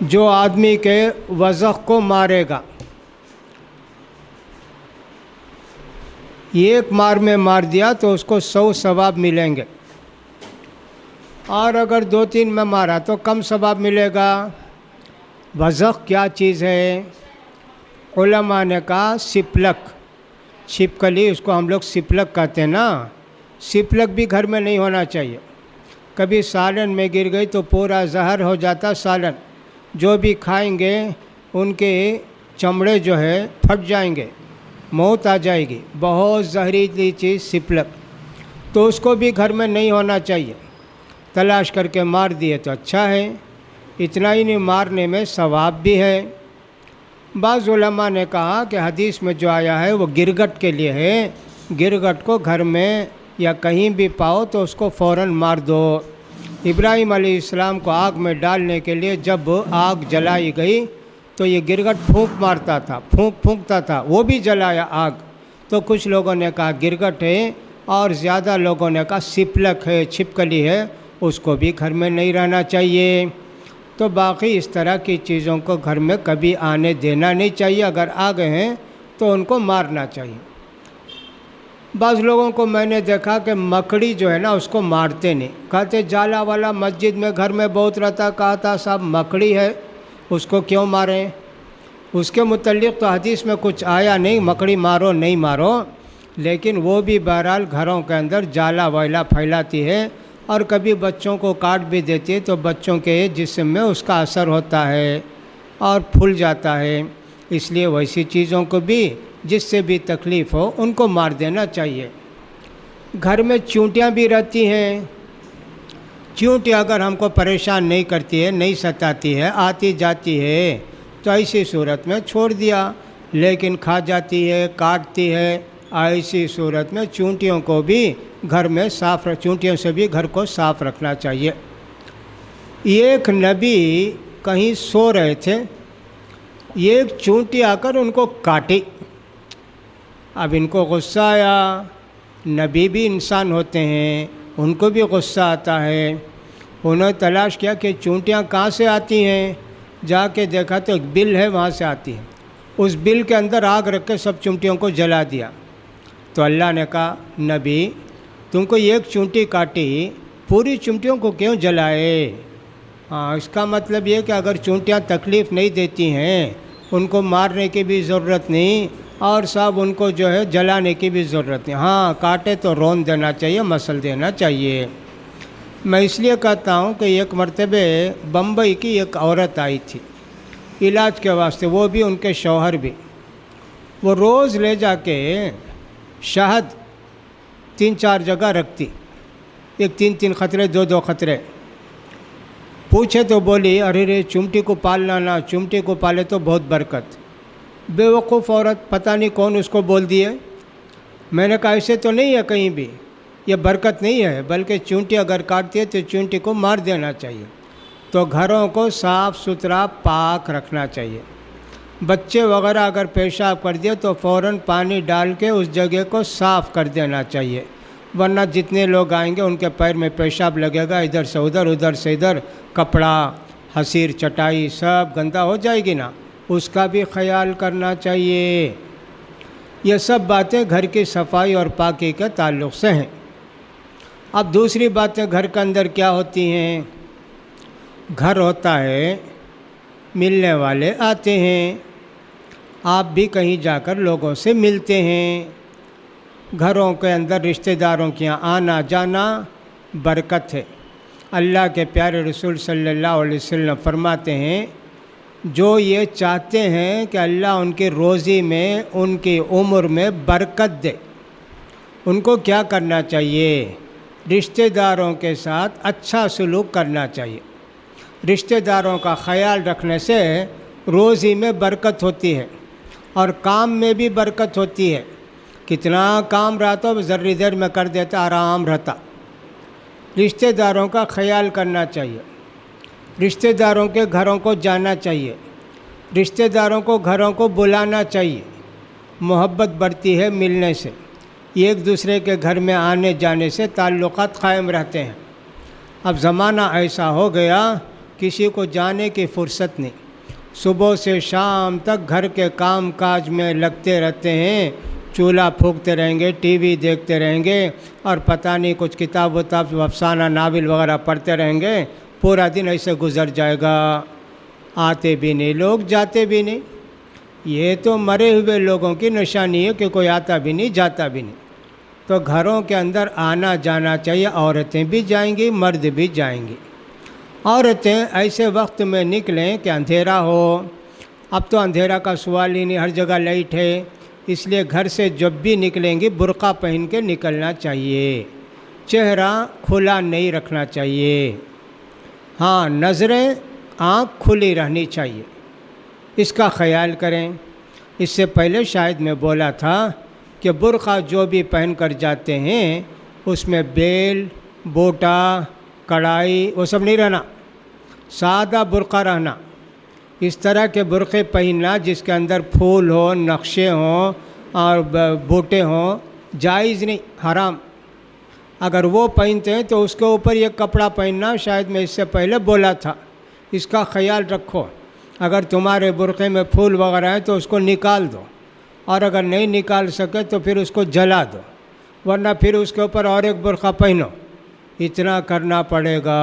جو آدمی کے وضع کو مارے گا، ایک مار میں مار دیا تو اس کو 100 ثواب ملیں گے، اور اگر 2-3 میں مارا تو کم ثواب ملے گا۔ وضع کیا چیز ہے؟ علماء نے کہا سپلک، چھپکلی، اس کو ہم لوگ سپلک کہتے ہیں نا، سپلک بھی گھر میں نہیں ہونا چاہیے۔ کبھی سالن میں گر گئی تو پورا زہر ہو جاتا سالن، جو بھی کھائیں گے ان کے چمڑے جو ہے پھٹ جائیں گے، موت آ جائے گی۔ بہت زہریلی چیز سپلک، تو اس کو بھی گھر میں نہیں ہونا چاہیے۔ تلاش کر کے مار دیے تو اچھا ہے، اتنا ہی نہیں، مارنے میں ثواب بھی ہے۔ بعض علماء نے کہا کہ حدیث میں جو آیا ہے وہ گرگٹ کے لیے ہے، گرگٹ کو گھر میں یا کہیں بھی پاؤ تو اس کو فوراً مار دو۔ ابراہیم علیہ السلام کو آگ میں ڈالنے کے لیے جب آگ جلائی گئی تو یہ گرگٹ پھونک مارتا تھا، پھونکتا تھا، وہ بھی جلایا آگ۔ تو کچھ لوگوں نے کہا گرگٹ ہے، اور زیادہ لوگوں نے کہا سپلک ہے، چھپکلی ہے، اس کو بھی گھر میں نہیں رہنا چاہیے۔ تو باقی اس طرح کی چیزوں کو گھر میں کبھی آنے دینا نہیں چاہیے، اگر آ گئے ہیں تو ان کو مارنا چاہیے۔ بعض لوگوں کو میں نے دیکھا کہ مکڑی جو ہے نا اس کو مارتے نہیں، کہتے جالا والا مسجد میں گھر میں بہت رہتا، کہا تھا صاحب مکڑی ہے اس کو کیوں ماریں؟ اس کے متعلق تو حدیث میں کچھ آیا نہیں مکڑی مارو نہیں مارو، لیکن وہ بھی بہرحال گھروں کے اندر جالا ویلا پھیلاتی ہے، اور کبھی بچوں کو کاٹ بھی دیتی ہے تو بچوں کے جسم میں اس کا اثر ہوتا ہے اور پھول جاتا ہے۔ اس لیے ویسی چیزوں کو بھی، جس سے بھی تکلیف ہو ان کو مار دینا چاہیے۔ گھر میں چونٹیاں بھی رہتی ہیں، چونٹی اگر ہم کو پریشان نہیں کرتی ہے، نہیں ستاتی ہے، آتی جاتی ہے تو ایسی صورت میں چھوڑ دیا، لیکن کھا جاتی ہے، کاٹتی ہے، ایسی صورت میں چونٹیوں کو بھی گھر میں چونٹیوں سے بھی گھر کو صاف رکھنا چاہیے۔ ایک نبی کہیں سو رہے تھے، ایک چونٹی آ کر ان کو کاٹی۔ اب ان کو غصہ آیا، نبی بھی انسان ہوتے ہیں، ان کو بھی غصہ آتا ہے۔ انہوں نے تلاش کیا کہ چونٹیاں کہاں سے آتی ہیں، جا کے دیکھا تو ایک بل ہے وہاں سے آتی ہے، اس بل کے اندر آگ رکھ کے سب چونٹیوں کو جلا دیا۔ تو اللہ نے کہا نبی تم کو ایک چونٹی کاٹی، پوری چونٹیوں کو کیوں جلائے؟ اس کا مطلب یہ کہ اگر چونٹیاں تکلیف نہیں دیتی ہیں ان کو مارنے کی بھی ضرورت نہیں، اور صاحب ان کو جو ہے جلانے کی بھی ضرورت نہیں۔ ہاں کاٹے تو رون دینا چاہیے، مسل دینا چاہیے۔ میں اس لیے کہتا ہوں کہ ایک مرتبہ بمبئی کی ایک عورت آئی تھی علاج کے واسطے، وہ بھی ان کے شوہر بھی، وہ روز لے جا کے شہد 3-4 جگہ رکھتی، ایک 3 خطرے 2 خطرے۔ پوچھے تو بولی ارے رے چمٹی کو پالنا نا، چمٹی کو پالے تو بہت برکت۔ بے وقوف عورت، پتہ نہیں کون اس کو بول دیے۔ میں نے کہا ایسے تو نہیں ہے کہیں بھی، یہ برکت نہیں ہے، بلکہ چونٹی اگر کاٹتی ہے تو چونٹی کو مار دینا چاہیے۔ تو گھروں کو صاف ستھرا پاک رکھنا چاہیے۔ بچے وغیرہ اگر پیشاب کر دیا تو فوراً پانی ڈال کے اس جگہ کو صاف کر دینا چاہیے، ورنہ جتنے لوگ آئیں گے ان کے پیر میں پیشاب لگے گا، ادھر سے ادھر، ادھر سے ادھر، کپڑا، حسیر، چٹائی سب گندا ہو جائے گی نا، اس کا بھی خیال کرنا چاہیے۔ یہ سب باتیں گھر کی صفائی اور پاکی کے تعلق سے ہیں۔ اب دوسری باتیں گھر کے اندر کیا ہوتی ہیں؟ گھر ہوتا ہے، ملنے والے آتے ہیں، آپ بھی کہیں جا کر لوگوں سے ملتے ہیں۔ گھروں کے اندر رشتہ داروں کے یہاں آنا جانا برکت ہے۔ اللہ کے پیارے رسول صلی اللہ علیہ وسلم فرماتے ہیں جو یہ چاہتے ہیں کہ اللہ ان کی روزی میں، ان کی عمر میں برکت دے، ان کو کیا کرنا چاہیے؟ رشتہ داروں کے ساتھ اچھا سلوک کرنا چاہیے۔ رشتہ داروں کا خیال رکھنے سے روزی میں برکت ہوتی ہے، اور کام میں بھی برکت ہوتی ہے۔ کتنا کام رہتا ہو ذرے دیر میں کر دیتا، آرام رہتا۔ رشتہ داروں کا خیال کرنا چاہیے، رشتہ داروں کے گھروں کو جانا چاہیے، رشتہ داروں کو گھروں کو بلانا چاہیے۔ محبت بڑھتی ہے ملنے سے، ایک دوسرے کے گھر میں آنے جانے سے تعلقات قائم رہتے ہیں۔ اب زمانہ ایسا ہو گیا کسی کو جانے کی فرصت نہیں، صبح سے شام تک گھر کے کام کاج میں لگتے رہتے ہیں، چولہا پھونکتے رہیں گے، ٹی وی دیکھتے رہیں گے، اور پتہ نہیں کچھ کتاب افسانہ ناول وغیرہ پڑھتے رہیں گے، پورا دن ایسے گزر جائے گا، آتے بھی نہیں لوگ، جاتے بھی نہیں۔ یہ تو مرے ہوئے لوگوں کی نشانی ہے کہ کوئی آتا بھی نہیں جاتا بھی نہیں۔ تو گھروں کے اندر آنا جانا چاہیے، عورتیں بھی جائیں گی، مرد بھی جائیں گی۔ عورتیں ایسے وقت میں نکلیں کہ اندھیرا ہو، اب تو اندھیرا کا سوال ہی نہیں، ہر جگہ لائٹ ہے، اس لیے گھر سے جب بھی نکلیں گی برقع پہن کے نکلنا چاہیے، چہرہ کھلا نہیں رکھنا چاہیے، ہاں نظریں آنکھ کھلی رہنی چاہیے، اس کا خیال کریں۔ اس سے پہلے شاید میں بولا تھا کہ برقع جو بھی پہن کر جاتے ہیں اس میں بیل، بوٹا، کڑائی وہ سب نہیں رہنا، سادہ برقع رہنا۔ اس طرح کے برقعے پہننا جس کے اندر پھول ہو، نقشے ہوں اور بوٹے ہوں جائز نہیں، حرام۔ اگر وہ پہنتے ہیں تو اس کے اوپر یہ کپڑا پہننا شاید میں اس سے پہلے بولا تھا، اس کا خیال رکھو۔ اگر تمہارے برقعے میں پھول وغیرہ ہیں تو اس کو نکال دو، اور اگر نہیں نکال سکے تو پھر اس کو جلا دو، ورنہ پھر اس کے اوپر اور ایک برقع پہنو۔ اتنا کرنا پڑے گا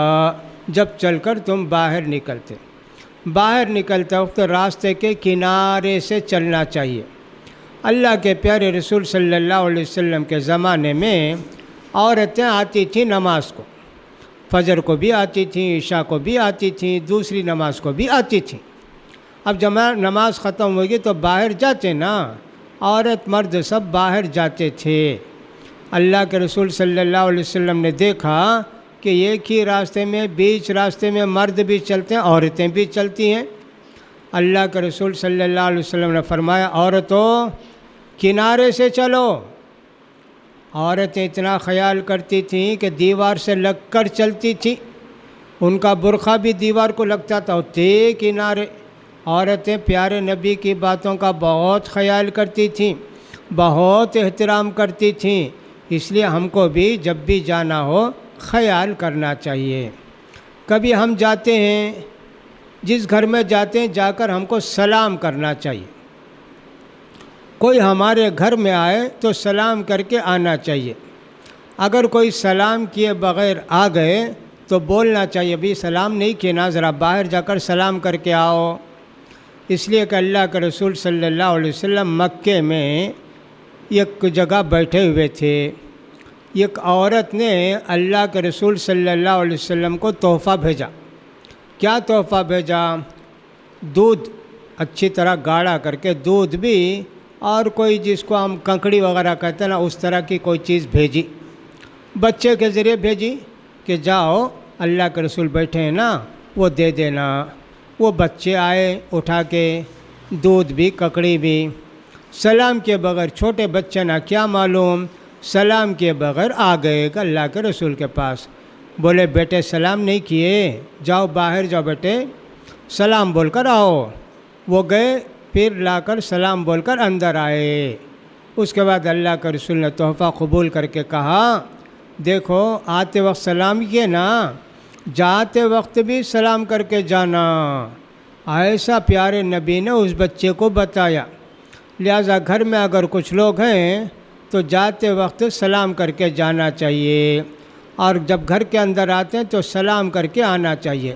جب چل کر تم باہر نکلتے۔ باہر نکلتے وقت راستے کے کنارے سے چلنا چاہیے۔ اللہ کے پیارے رسول صلی اللہ علیہ وسلم کے زمانے میں عورتیں آتی تھیں نماز کو، فجر کو بھی آتی تھیں، عشاء کو بھی آتی تھیں، دوسری نماز کو بھی آتی تھیں۔ اب جب نماز ختم ہوگی تو باہر جاتے نا، عورت مرد سب باہر جاتے تھے۔ اللہ کے رسول صلی اللہ علیہ وسلم نے دیکھا کہ ایک ہی راستے میں، بیچ راستے میں مرد بھی چلتے ہیں، عورتیں بھی چلتی ہیں۔ اللہ کے رسول صلی اللہ علیہ وسلم نے فرمایا، عورتوں کنارے سے چلو۔ عورتیں اتنا خیال کرتی تھیں کہ دیوار سے لگ کر چلتی تھیں، ان کا برقع بھی دیوار کو لگتا تھا، ہوتے کنارے۔ عورتیں پیارے نبی کی باتوں کا بہت خیال کرتی تھیں، بہت احترام کرتی تھیں، اس لیے ہم کو بھی جب بھی جانا ہو خیال کرنا چاہیے۔ کبھی ہم جاتے ہیں، جس گھر میں جاتے ہیں جا کر ہم کو سلام کرنا چاہیے۔ کوئی ہمارے گھر میں آئے تو سلام کر کے آنا چاہیے۔ اگر کوئی سلام کیے بغیر آ گئے تو بولنا چاہیے، بھی سلام نہیں کیے نا، ذرا باہر جا کر سلام کر کے آؤ۔ اس لیے کہ اللہ کے رسول صلی اللہ علیہ وسلم مکے میں ایک جگہ بیٹھے ہوئے تھے، ایک عورت نے اللہ کے رسول صلی اللہ علیہ وسلم کو تحفہ بھیجا۔ کیا تحفہ بھیجا؟ دودھ، اچھی طرح گاڑھا کر کے دودھ بھی، اور کوئی جس کو ہم کنکڑی وغیرہ کہتے ہیں نا اس طرح کی کوئی چیز بھیجی، بچے کے ذریعے بھیجی کہ جاؤ اللہ کے رسول بیٹھے ہیں نا وہ دے دینا۔ وہ بچے آئے اٹھا کے دودھ بھی ککڑی بھی، سلام کے بغیر، چھوٹے بچے نا کیا معلوم، سلام کے بغیر آ گئے اللہ کے رسول کے پاس۔ بولے بیٹے سلام نہیں کیے، جاؤ باہر جاؤ بیٹے، سلام بول کر آؤ۔ وہ گئے، پھر لا کر سلام بول کر اندر آئے۔ اس کے بعد اللہ کے رسول نے تحفہ قبول کر کے کہا، دیکھو آتے وقت سلام کیے نا، جاتے وقت بھی سلام کر کے جانا۔ ایسا پیارے نبی نے اس بچے کو بتایا۔ لہذا گھر میں اگر کچھ لوگ ہیں تو جاتے وقت سلام کر کے جانا چاہیے، اور جب گھر کے اندر آتے ہیں تو سلام کر کے آنا چاہیے۔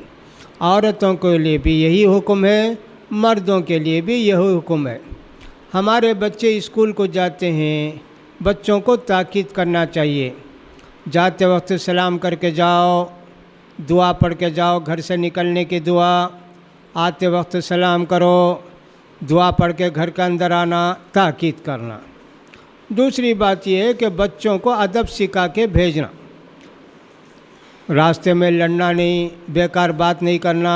عورتوں کے لیے بھی یہی حکم ہے، مردوں کے لیے بھی یہی حکم ہے۔ ہمارے بچے اسکول کو جاتے ہیں، بچوں کو تاکید کرنا چاہیے، جاتے وقت سلام کر کے جاؤ، دعا پڑھ کے جاؤ، گھر سے نکلنے کی دعا، آتے وقت سلام کرو، دعا پڑھ کے گھر کے اندر آنا، تاکید کرنا۔ دوسری بات یہ ہے کہ بچوں کو ادب سکھا کے بھیجنا، راستے میں لڑنا نہیں، بیکار بات نہیں کرنا،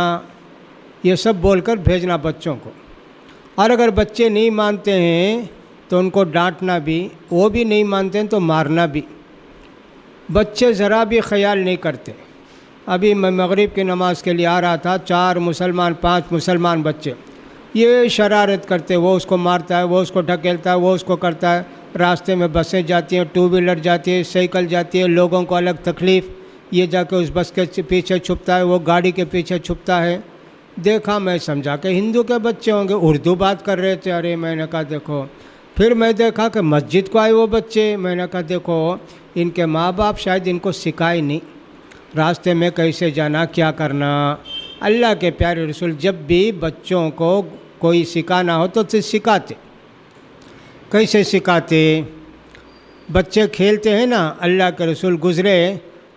یہ سب بول کر بھیجنا بچوں کو۔ اور اگر بچے نہیں مانتے ہیں تو ان کو ڈانٹنا بھی، وہ بھی نہیں مانتے ہیں تو مارنا بھی۔ بچے ذرا بھی خیال نہیں کرتے۔ ابھی میں مغرب کی نماز کے لیے آ رہا تھا، 4 مسلمان 5 مسلمان بچے، یہ شرارت کرتے، وہ اس کو مارتا ہے، وہ اس کو ڈھکیلتا ہے، وہ اس کو کرتا ہے، راستے میں بسیں جاتی ہیں، 2 ویلر جاتی ہے، سائیکل جاتی ہے، لوگوں کو الگ تکلیف، یہ جا کے اس بس کے پیچھے چھپتا ہے، وہ گاڑی کے پیچھے چھپتا ہے۔ دیکھا، میں سمجھا کہ ہندو کے بچے ہوں گے، اردو بات کر رہے تھے۔ ارے میں نے کہا دیکھو، پھر میں دیکھا کہ مسجد کو آئے وہ بچے۔ میں نے کہا دیکھو، ان کے ماں باپ شاید ان کو سکھائے نہیں راستے میں کیسے جانا، کیا کرنا۔ اللہ کے پیارے رسول جب بھی بچوں کو کوئی سکھانا ہو تو سکھاتے۔ کیسے سکھاتے؟ بچے کھیلتے ہیں نا، اللہ کے رسول گزرے،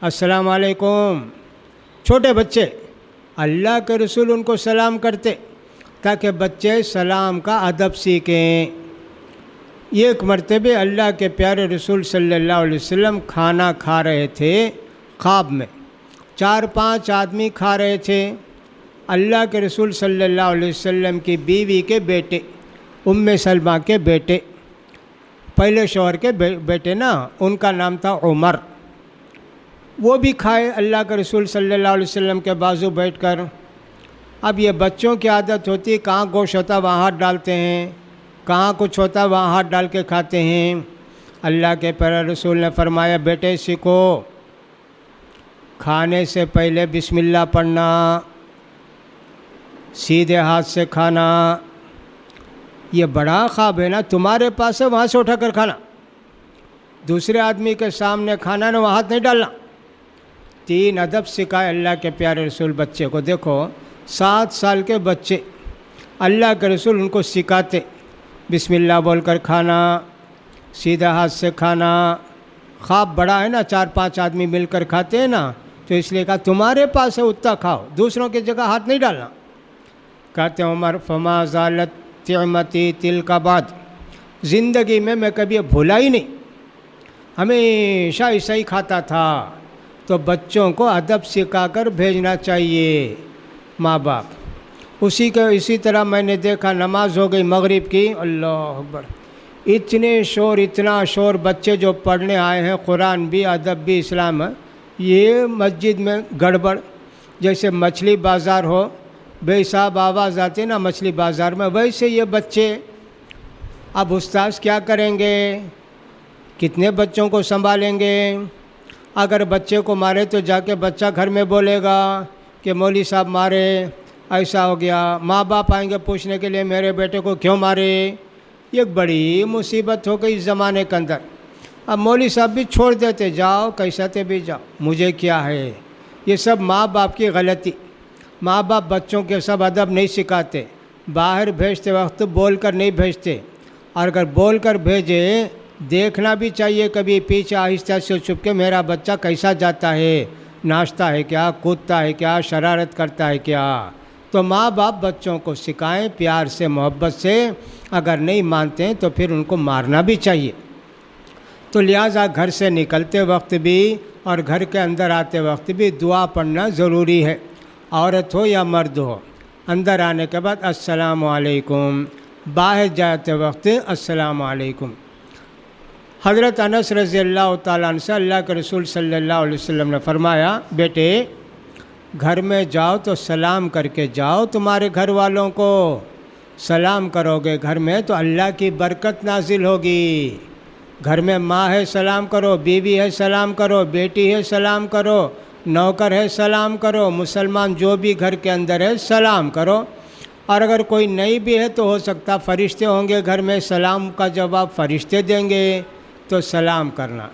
السلام علیکم، چھوٹے بچے، اللہ کے رسول ان کو سلام کرتے تاکہ بچے سلام کا ادب سیکھیں۔ ایک مرتبہ اللہ کے پیارے رسول صلی اللہ علیہ وسلم کھانا کھا رہے تھے خواب میں، 4-5 آدمی کھا رہے تھے۔ اللہ کے رسول صلی اللہ علیہ وسلم کی بیوی کے بیٹے، ام سلمہ کے بیٹے، پہلے شوہر کے بیٹے نا، ان کا نام تھا عمر، وہ بھی کھائے اللہ کے رسول صلی اللہ علیہ وسلم کے بازو بیٹھ کر۔ اب یہ بچوں کی عادت ہوتی ہے، کہاں گوشت ہوتا وہاں ہاتھ ڈالتے ہیں، کہاں کچھ ہوتا وہاں ہاتھ ڈال کے کھاتے ہیں۔ اللہ کے پیارے رسول نے فرمایا بیٹے سیکھو، کھانے سے پہلے بسم اللہ پڑھنا، سیدھے ہاتھ سے کھانا۔ یہ بڑا خواب ہے نا، تمہارے پاس ہے وہاں سے اٹھا کر کھانا، دوسرے آدمی کے سامنے کھانا نا، وہاں ہاتھ نہیں ڈالنا۔ 3 ادب سکھائے اللہ کے پیارے رسول بچے کو۔ دیکھو 7 سال کے بچے، اللہ کے رسول ان کو سکھاتے، بسم اللہ بول کر کھانا، سیدھا ہاتھ سے کھانا۔ خواب بڑا ہے نا، 4-5 آدمی مل کر کھاتے ہیں نا، تو اس لیے کہا تمہارے پاس ہے اتنا کھاؤ، دوسروں کی جگہ ہاتھ نہیں ڈالنا۔ کہتے ہیں عمر فما زالت طعمتی تلک بعد، زندگی میں کبھی بھولا ہی نہیں، ہمیشہ ایسا ہی کھاتا تھا۔ تو بچوں کو ادب سکھا کر بھیجنا چاہیے ماں باپ۔ اسی طرح میں نے دیکھا، نماز ہو گئی مغرب کی، اللہ اکبر، اتنا شور، بچے جو پڑھنے آئے ہیں قرآن بھی ادب بھی اسلام ہے، یہ مسجد میں گڑبڑ، جیسے مچھلی بازار ہو، بے حساب آواز آتی ہے نا مچھلی بازار میں، ویسے یہ بچے۔ اب استاذ کیا کریں گے؟ کتنے بچوں کو سنبھالیں گے؟ اگر بچے کو مارے تو جا کے بچہ گھر میں بولے گا کہ مولوی صاحب مارے، ایسا ہو گیا، ماں باپ آئیں گے پوچھنے کے لیے میرے بیٹے کو کیوں مارے۔ یہ بڑی مصیبت ہو گئی اس زمانے کے اندر۔ اب مولوی صاحب بھی چھوڑ دیتے، جاؤ کیساتے بھی جاؤ، مجھے کیا ہے۔ یہ سب ماں باپ کی غلطی۔ ماں باپ بچوں کے سب ادب نہیں سکھاتے، باہر بھیجتے وقت بول کر نہیں بھیجتے، اور اگر بول کر بھیجے دیکھنا بھی چاہیے کبھی پیچھے آہستہ سے چھپ کے میرا بچہ کیسا جاتا ہے، ناچتا ہے کیا، کودتا ہے کیا، شرارت کرتا ہے کیا۔ تو ماں باپ بچوں کو سکھائیں پیار سے محبت سے، اگر نہیں مانتے ہیں تو پھر ان کو مارنا بھی چاہیے۔ تو لہٰذا گھر سے نکلتے وقت بھی اور گھر کے اندر آتے وقت بھی دعا پڑھنا ضروری ہے، عورت ہو یا مرد ہو۔ اندر آنے کے بعد السلام علیکم، باہر جاتے وقت السلام علیکم۔ حضرت انس رضی اللہ تعالیٰ عنہ سے اللہ کے رسول صلی اللہ علیہ وسلم نے فرمایا بیٹے گھر میں جاؤ تو سلام کر کے جاؤ، تمہارے گھر والوں کو سلام کرو گے گھر میں تو اللہ کی برکت نازل ہوگی۔ گھر میں ماں ہے سلام کرو، بیوی ہے سلام کرو، بیٹی ہے سلام کرو، نوکر ہے سلام کرو، مسلمان جو بھی گھر کے اندر ہے سلام کرو۔ اور اگر کوئی نہیں بھی ہے تو ہو سکتا فرشتے ہوں گے گھر میں، سلام کا جواب فرشتے دیں گے، تو سلام کرنا۔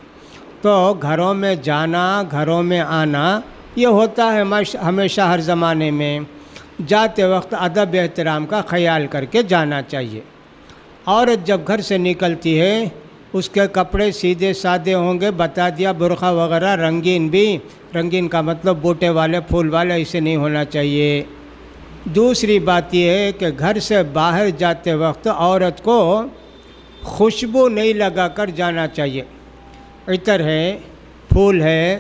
تو گھروں میں جانا، گھروں میں آنا یہ ہوتا ہے ہمیشہ ہر زمانے میں۔ جاتے وقت ادب احترام کا خیال کر کے جانا چاہیے۔ عورت جب گھر سے نکلتی ہے اس کے کپڑے سیدھے سادے ہوں گے، بتا دیا، برقع وغیرہ رنگین بھی، رنگین کا مطلب بوٹے والے پھول والے ایسے نہیں ہونا چاہیے۔ دوسری بات یہ ہے کہ گھر سے باہر جاتے وقت عورت کو خوشبو نہیں لگا کر جانا چاہیے۔ عطر ہے، پھول ہے،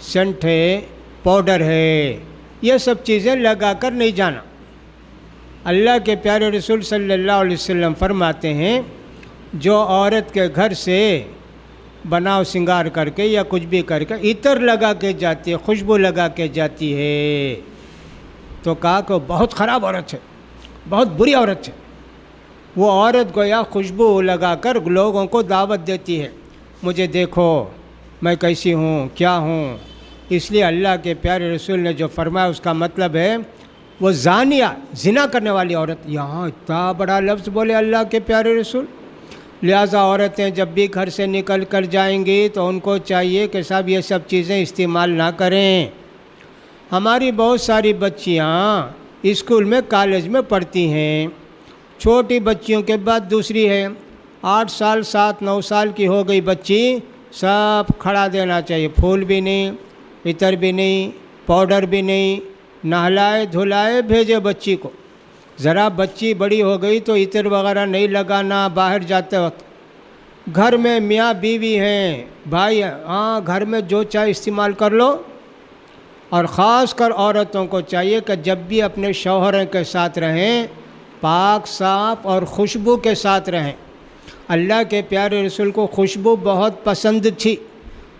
سینٹ ہے، پاؤڈر ہے، یہ سب چیزیں لگا کر نہیں جانا۔ اللہ کے پیارے رسول صلی اللہ علیہ وسلم فرماتے ہیں جو عورت کے گھر سے بناؤ سنگار کر کے یا کچھ بھی کر کے عطر لگا کے جاتی ہے، خوشبو لگا کے جاتی ہے، تو کہا کہ بہت خراب عورت ہے، بہت بری عورت ہے۔ وہ عورت گویا خوشبو لگا کر لوگوں کو دعوت دیتی ہے، مجھے دیکھو میں کیسی ہوں، کیا ہوں، اس لیے اللہ کے پیارے رسول نے جو فرمایا اس کا مطلب ہے وہ زانیہ، زنا کرنے والی عورت۔ یہاں اتنا بڑا لفظ بولے اللہ کے پیارے رسول۔ لہٰذا عورتیں جب بھی گھر سے نکل کر جائیں گی تو ان کو چاہیے کہ صاحب یہ سب چیزیں استعمال نہ کریں۔ ہماری بہت ساری بچیاں اسکول میں کالج میں پڑھتی ہیں، چھوٹی بچیوں کے بعد دوسری ہے، 8 سال 7 9 سال کی ہو گئی بچی، سب کھڑا دینا چاہیے، پھول بھی نہیں، عطر بھی نہیں، پاؤڈر بھی نہیں، نہلائے دھلائے بھیجے بچی کو۔ ذرا بچی بڑی ہو گئی تو عطر وغیرہ نہیں لگانا باہر جاتے وقت۔ گھر میں میاں بیوی ہیں، بھائی، ہاں گھر میں جو چاہے استعمال کر لو، اور خاص کر عورتوں کو چاہیے کہ جب بھی اپنے شوہر کے ساتھ رہیں پاک صاف اور خوشبو کے ساتھ رہیں۔ اللہ کے پیارے رسول کو خوشبو بہت پسند تھی،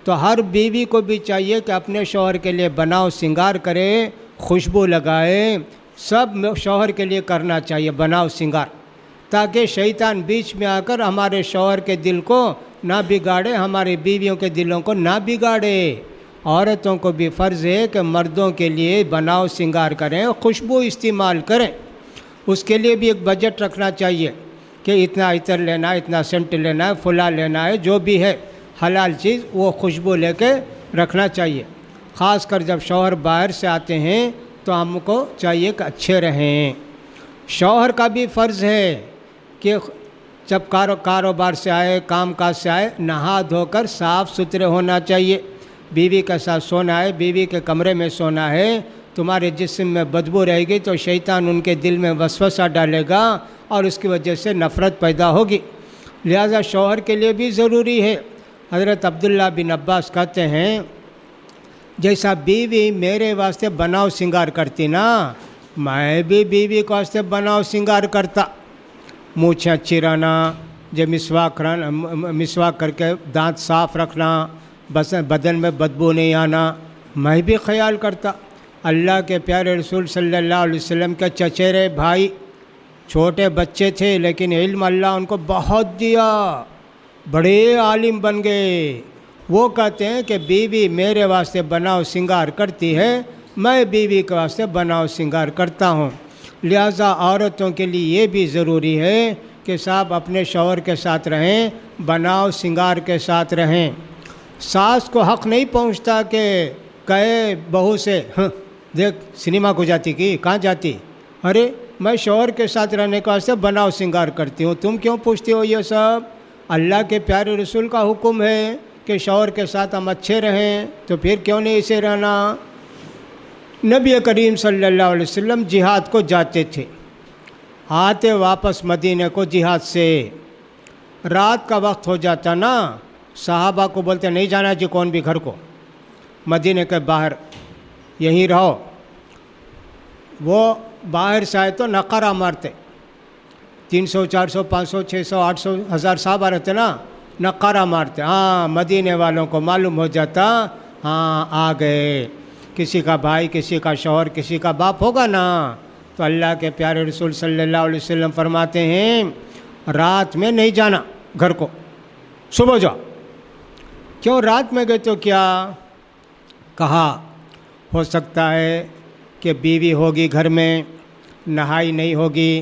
تو ہر بیوی کو بھی چاہیے کہ اپنے شوہر کے لیے بناؤ سنگار کرے، خوشبو لگائے، سب شوہر کے لیے کرنا چاہیے بناؤ سنگار، تاکہ شیطان بیچ میں آ کر ہمارے شوہر کے دل کو نہ بگاڑے، ہمارے بیویوں کے دلوں کو نہ بگاڑے۔ عورتوں کو بھی فرض ہے کہ مردوں کے لیے بناؤ سنگار کریں، خوشبو استعمال کریں۔ اس کے لیے بھی ایک بجٹ رکھنا چاہیے کہ اتنا عطر لینا ہے، اتنا سینٹ لینا ہے، فلاں لینا ہے، جو بھی ہے حلال چیز وہ خوشبو لے کے رکھنا چاہیے۔ خاص کر جب شوہر باہر سے آتے ہیں تو ہم کو چاہیے کہ اچھے رہیں۔ شوہر کا بھی فرض ہے کہ جب کاروبار سے آئے، کام کاج سے آئے، نہا دھو کر صاف ستھرے ہونا چاہیے۔ بیوی کے ساتھ سونا ہے، بیوی کے کمرے میں سونا ہے، تمہارے جسم میں بدبو رہے گی تو شیطان ان کے دل میں وسوسہ ڈالے گا اور اس کی وجہ سے نفرت پیدا ہوگی۔ لہذا شوہر کے لیے بھی ضروری ہے۔ حضرت عبداللہ بن عباس کہتے ہیں جیسا بیوی میرے واسطے بناؤ سنگار کرتی نا، میں بھی بیوی کے واسطے بناؤ سنگار کرتا۔ مونچھیں اچھی رہنا، جب مسواک کر کے دانت صاف رکھنا، بس بدن میں بدبو نہیں آنا، میں بھی خیال کرتا۔ اللہ کے پیارے رسول صلی اللہ علیہ وسلم کے چچیرے بھائی چھوٹے بچے تھے، لیکن علم اللہ ان کو بہت دیا، بڑے عالم بن گئے۔ وہ کہتے ہیں کہ بیوی میرے واسطے بناؤ سنگار کرتی ہے، میں بیوی کے واسطے بناؤ سنگار کرتا ہوں۔ لہٰذا عورتوں کے لیے یہ بھی ضروری ہے کہ صاحب اپنے شوہر کے ساتھ رہیں، بناؤ سنگار کے ساتھ رہیں۔ ساس کو حق نہیں پہنچتا کہ کہے بہو سے دیکھ سنیما کو جاتی کی کہاں جاتی، ارے میں شوہر کے ساتھ رہنے کے واسطے بناؤ سنگار کرتی ہوں، تم کیوں پوچھتی ہو یہ سب؟ اللہ کے پیارے رسول کا حکم ہے کہ شوہر کے ساتھ ہم اچھے رہیں، تو پھر کیوں نہیں اسے رہنا؟ نبی کریم صلی اللہ علیہ وسلم جہاد کو جاتے تھے، آتے واپس مدینے کو جہاد سے، رات کا وقت ہو جاتا نا، صحابہ کو بولتے نہیں جانا جی کون بھی گھر کو، مدینے کے باہر یہیں رہو۔ وہ باہر سے آئے تو نقرہ مارتے، 300 400 500 600 800 1000 صحابہ رہتے نا، نقرہ مارتے، ہاں مدینے والوں کو معلوم ہو جاتا ہاں آ گئے، کسی کا بھائی، کسی کا شوہر، کسی کا باپ ہوگا نا۔ تو اللہ کے پیارے رسول صلی اللہ علیہ وسلم فرماتے ہیں رات میں نہیں جانا گھر کو، صبح جاؤ۔ کیوں رات میں گئے تو کیا؟ کہا ہو سکتا ہے کہ بیوی ہوگی گھر میں، نہائی نہیں ہوگی،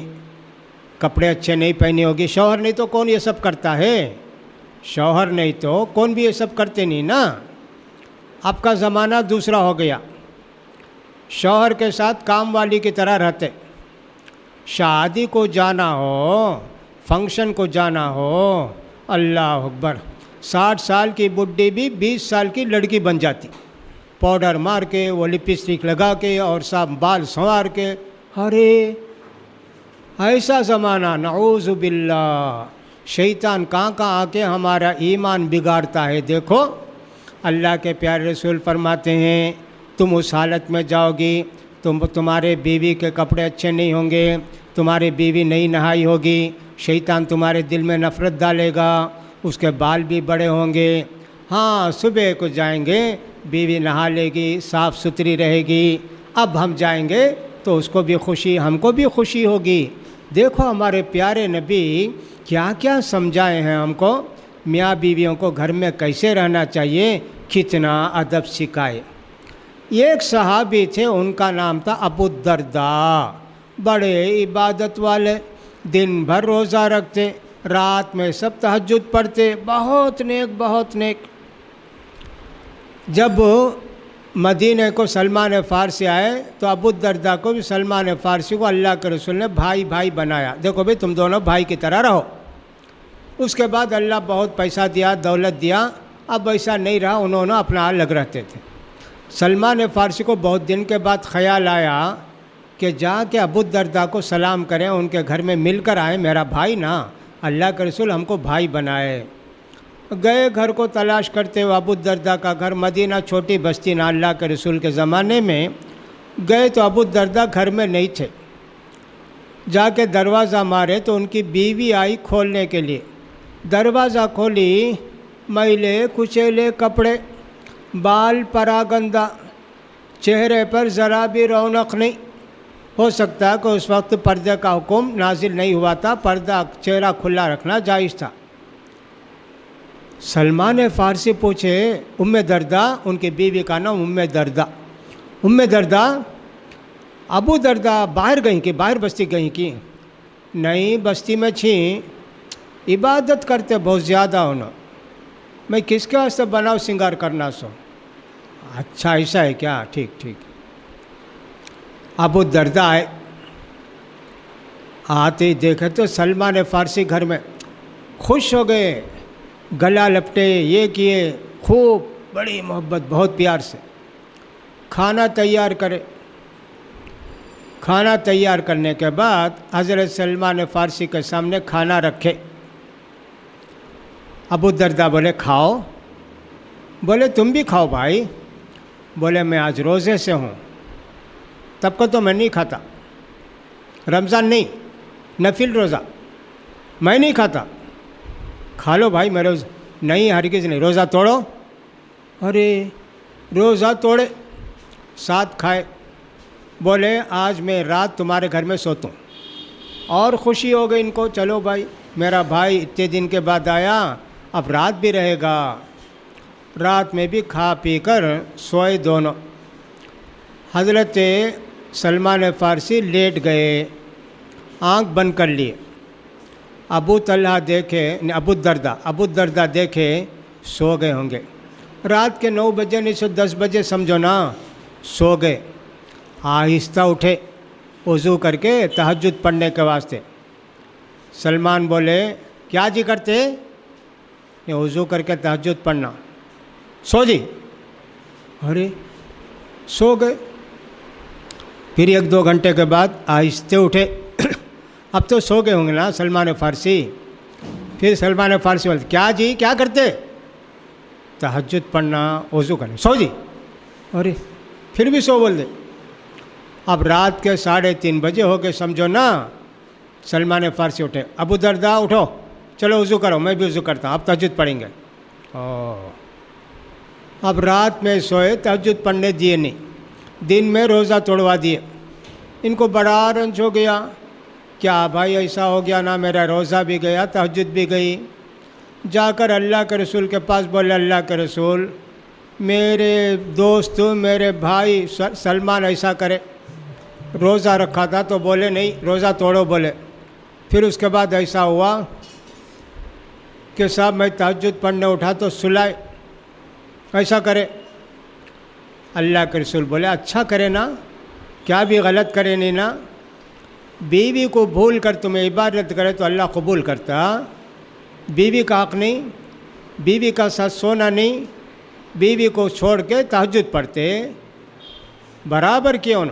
کپڑے اچھے نہیں پہنی ہوگی، شوہر نہیں تو کون یہ سب کرتا ہے؟ شوہر نہیں تو کون بھی یہ سب کرتے نہیں نا۔ اب کا زمانہ دوسرا ہو گیا، شوہر کے ساتھ کام والی کی طرح رہتے، شادی کو جانا ہو، فنکشن کو جانا ہو، اللہ اکبر، 60 سال کی بڈھی بھی 20 سال کی لڑکی بن جاتی، پاؤڈر مار کے، وہ لپسٹک لگا کے اور سب بال سنوار کے۔ ارے ایسا زمانہ، نعوذ باللہ، شیطان کہاں کہاں آ کے ہمارا ایمان بگاڑتا ہے۔ دیکھو اللہ کے پیارے رسول فرماتے ہیں تم اس حالت میں جاؤ گی، تمہارے بیوی کے کپڑے اچھے نہیں ہوں گے، تمہاری بیوی نہیں نہائی ہوگی، شیطان تمہارے دل میں نفرت ڈالے گا، اس کے بال بھی بڑے ہوں گے۔ ہاں صبح کو جائیں گے، بیوی نہا لے گی، صاف ستھری رہے گی، اب ہم جائیں گے تو اس کو بھی خوشی، ہم کو بھی خوشی ہوگی۔ دیکھو ہمارے پیارے نبی کیا کیا سمجھائے ہیں ہم کو، میاں بیویوں کو گھر میں کیسے رہنا چاہیے، کتنا ادب سکھائے۔ ایک صحابی تھے، ان کا نام تھا ابو الدرداء، بڑے عبادت والے، دن بھر روزہ رکھتے، رات میں سب تہجد پڑھتے، بہت نیک بہت نیک۔ جب مدینہ کو سلمان فارسی آئے تو ابو الدرداء کو بھی سلمان فارسی کو اللہ کے رسول نے بھائی بھائی بنایا، دیکھو بھائی تم دونوں بھائی کی طرح رہو۔ اس کے بعد اللہ بہت پیسہ دیا، دولت دیا، اب ایسا نہیں رہا، انہوں نے اپنا الگ رہتے تھے۔ سلمان فارسی کو بہت دن کے بعد خیال آیا کہ جا کے ابو الدرداء کو سلام کریں، ان کے گھر میں مل کر آئے، میرا بھائی نا، اللہ کے رسول ہم کو بھائی بنائے۔ گئے گھر کو تلاش کرتے ہوئے، ابو الدرداء کا گھر مدینہ چھوٹی بستی نا، اللہ کے رسول کے زمانے میں گئے تو ابو الدرداء گھر میں نہیں تھے۔ جا کے دروازہ مارے تو ان کی بیوی آئی کھولنے کے لیے، دروازہ کھولی، میلے کچیلے کپڑے، بال پراگندہ، چہرے پر ذرا بھی رونق نہیں۔ ہو سکتا ہے کہ اس وقت پردے کا حکم نازل نہیں ہوا تھا، پردہ چہرہ کھلا رکھنا جائز تھا۔ سلمان فارسی پوچھے ام درداء، ان کی بیوی کا نام ام درداء، ام درداء ابو درداء باہر گئیں کہ باہر بستی گئیں کی؟ نہیں، بستی میں چھیں، عبادت کرتے بہت زیادہ ہونا، میں کس کے واسطے بناؤ سنگار کرنا سو؟ اچھا ایسا ہے کیا؟ ٹھیک ٹھیک۔ ابو الدرداء آئے، آتے ہی دیکھے تو سلمان فارسی گھر میں، خوش ہو گئے، گلا لپٹے، یہ کیے، خوب بڑی محبت بہت پیار سے کھانا تیار کرے۔ کھانا تیار کرنے کے بعد حضرت سلمان فارسی کے سامنے کھانا رکھے۔ ابو الدرداء بولے کھاؤ، بولے تم بھی کھاؤ بھائی، بولے میں آج روزے سے ہوں، تب کو تو میں نہیں کھاتا، رمضان نہیں، نفل روزہ میں نہیں کھاتا، کھا لو بھائی، میں روزہ نہیں، ہرگز نہیں، روزہ توڑو۔ ارے روزہ توڑے، ساتھ کھائے، بولے آج میں رات تمہارے گھر میں سوتا ہوں، اور خوشی ہو گئی ان کو، چلو بھائی میرا بھائی اتنے دن کے بعد آیا، اب رات بھی رہے گا۔ رات میں بھی کھا پی کر سوئے دونوں۔ حضرت سلمان فارسی لیٹ گئے، آنکھ بند کر لیے۔ ابو طلحہ دیکھے، ابو الدرداء دیکھے سو گئے ہوں گے، رات کے 9 بجے نہیں سو 10 بجے سمجھو نا، سو گئے۔ آہستہ اٹھے وضو کر کے تہجد پڑھنے کے واسطے۔ سلمان بولے کیا جی کرتے؟ یہ وضو کر کے تہجد پڑھنا، سو جی۔ ارے سو گئے۔ پھر 1-2 گھنٹے کے بعد آہستہ اٹھے، اب تو سو گئے ہوں گے نا سلمان فارسی۔ پھر سلمان فارسی بولتے کیا جی کیا کرتے؟ تہجد پڑھنا، وضو کرنا، سو جی۔ ارے پھر بھی سو بول دے۔ اب رات کے 3:30 بجے ہو گئے سمجھو نا۔ سلمان فارسی اٹھے، ابو الدرداء اٹھو، چلو وضو کرو، میں بھی وضو کرتا ہوں، اب تہجد پڑھیں گے۔ اب رات میں سوئے، تہجد پڑھنے دیے نہیں، دن میں روزہ توڑوا دیے۔ ان کو بڑا رنج ہو گیا، کیا بھائی ایسا ہو گیا نا، میرا روزہ بھی گیا، تہجد بھی گئی۔ جا کر اللہ کے رسول کے پاس بولے اللہ کے رسول، میرے دوست میرے بھائی سلمان ایسا کرے، روزہ رکھا تھا تو بولے نہیں روزہ توڑو بولے، پھر اس کے بعد ایسا ہوا کہ صاحب میں تہجد پڑھنے اٹھا تو سلائے، ایسا کرے۔ اللہ کے رسول بولے اچھا کرے نا، کیا بھی غلط کرے نہیں نا، بیوی کو بھول کر تمہیں عبادت کرے تو اللہ قبول کرتا، بیوی کا حق نہیں، بیوی کا ساتھ سونا نہیں، بیوی کو چھوڑ کے تہجد پڑھتے، برابر کیوں نہ،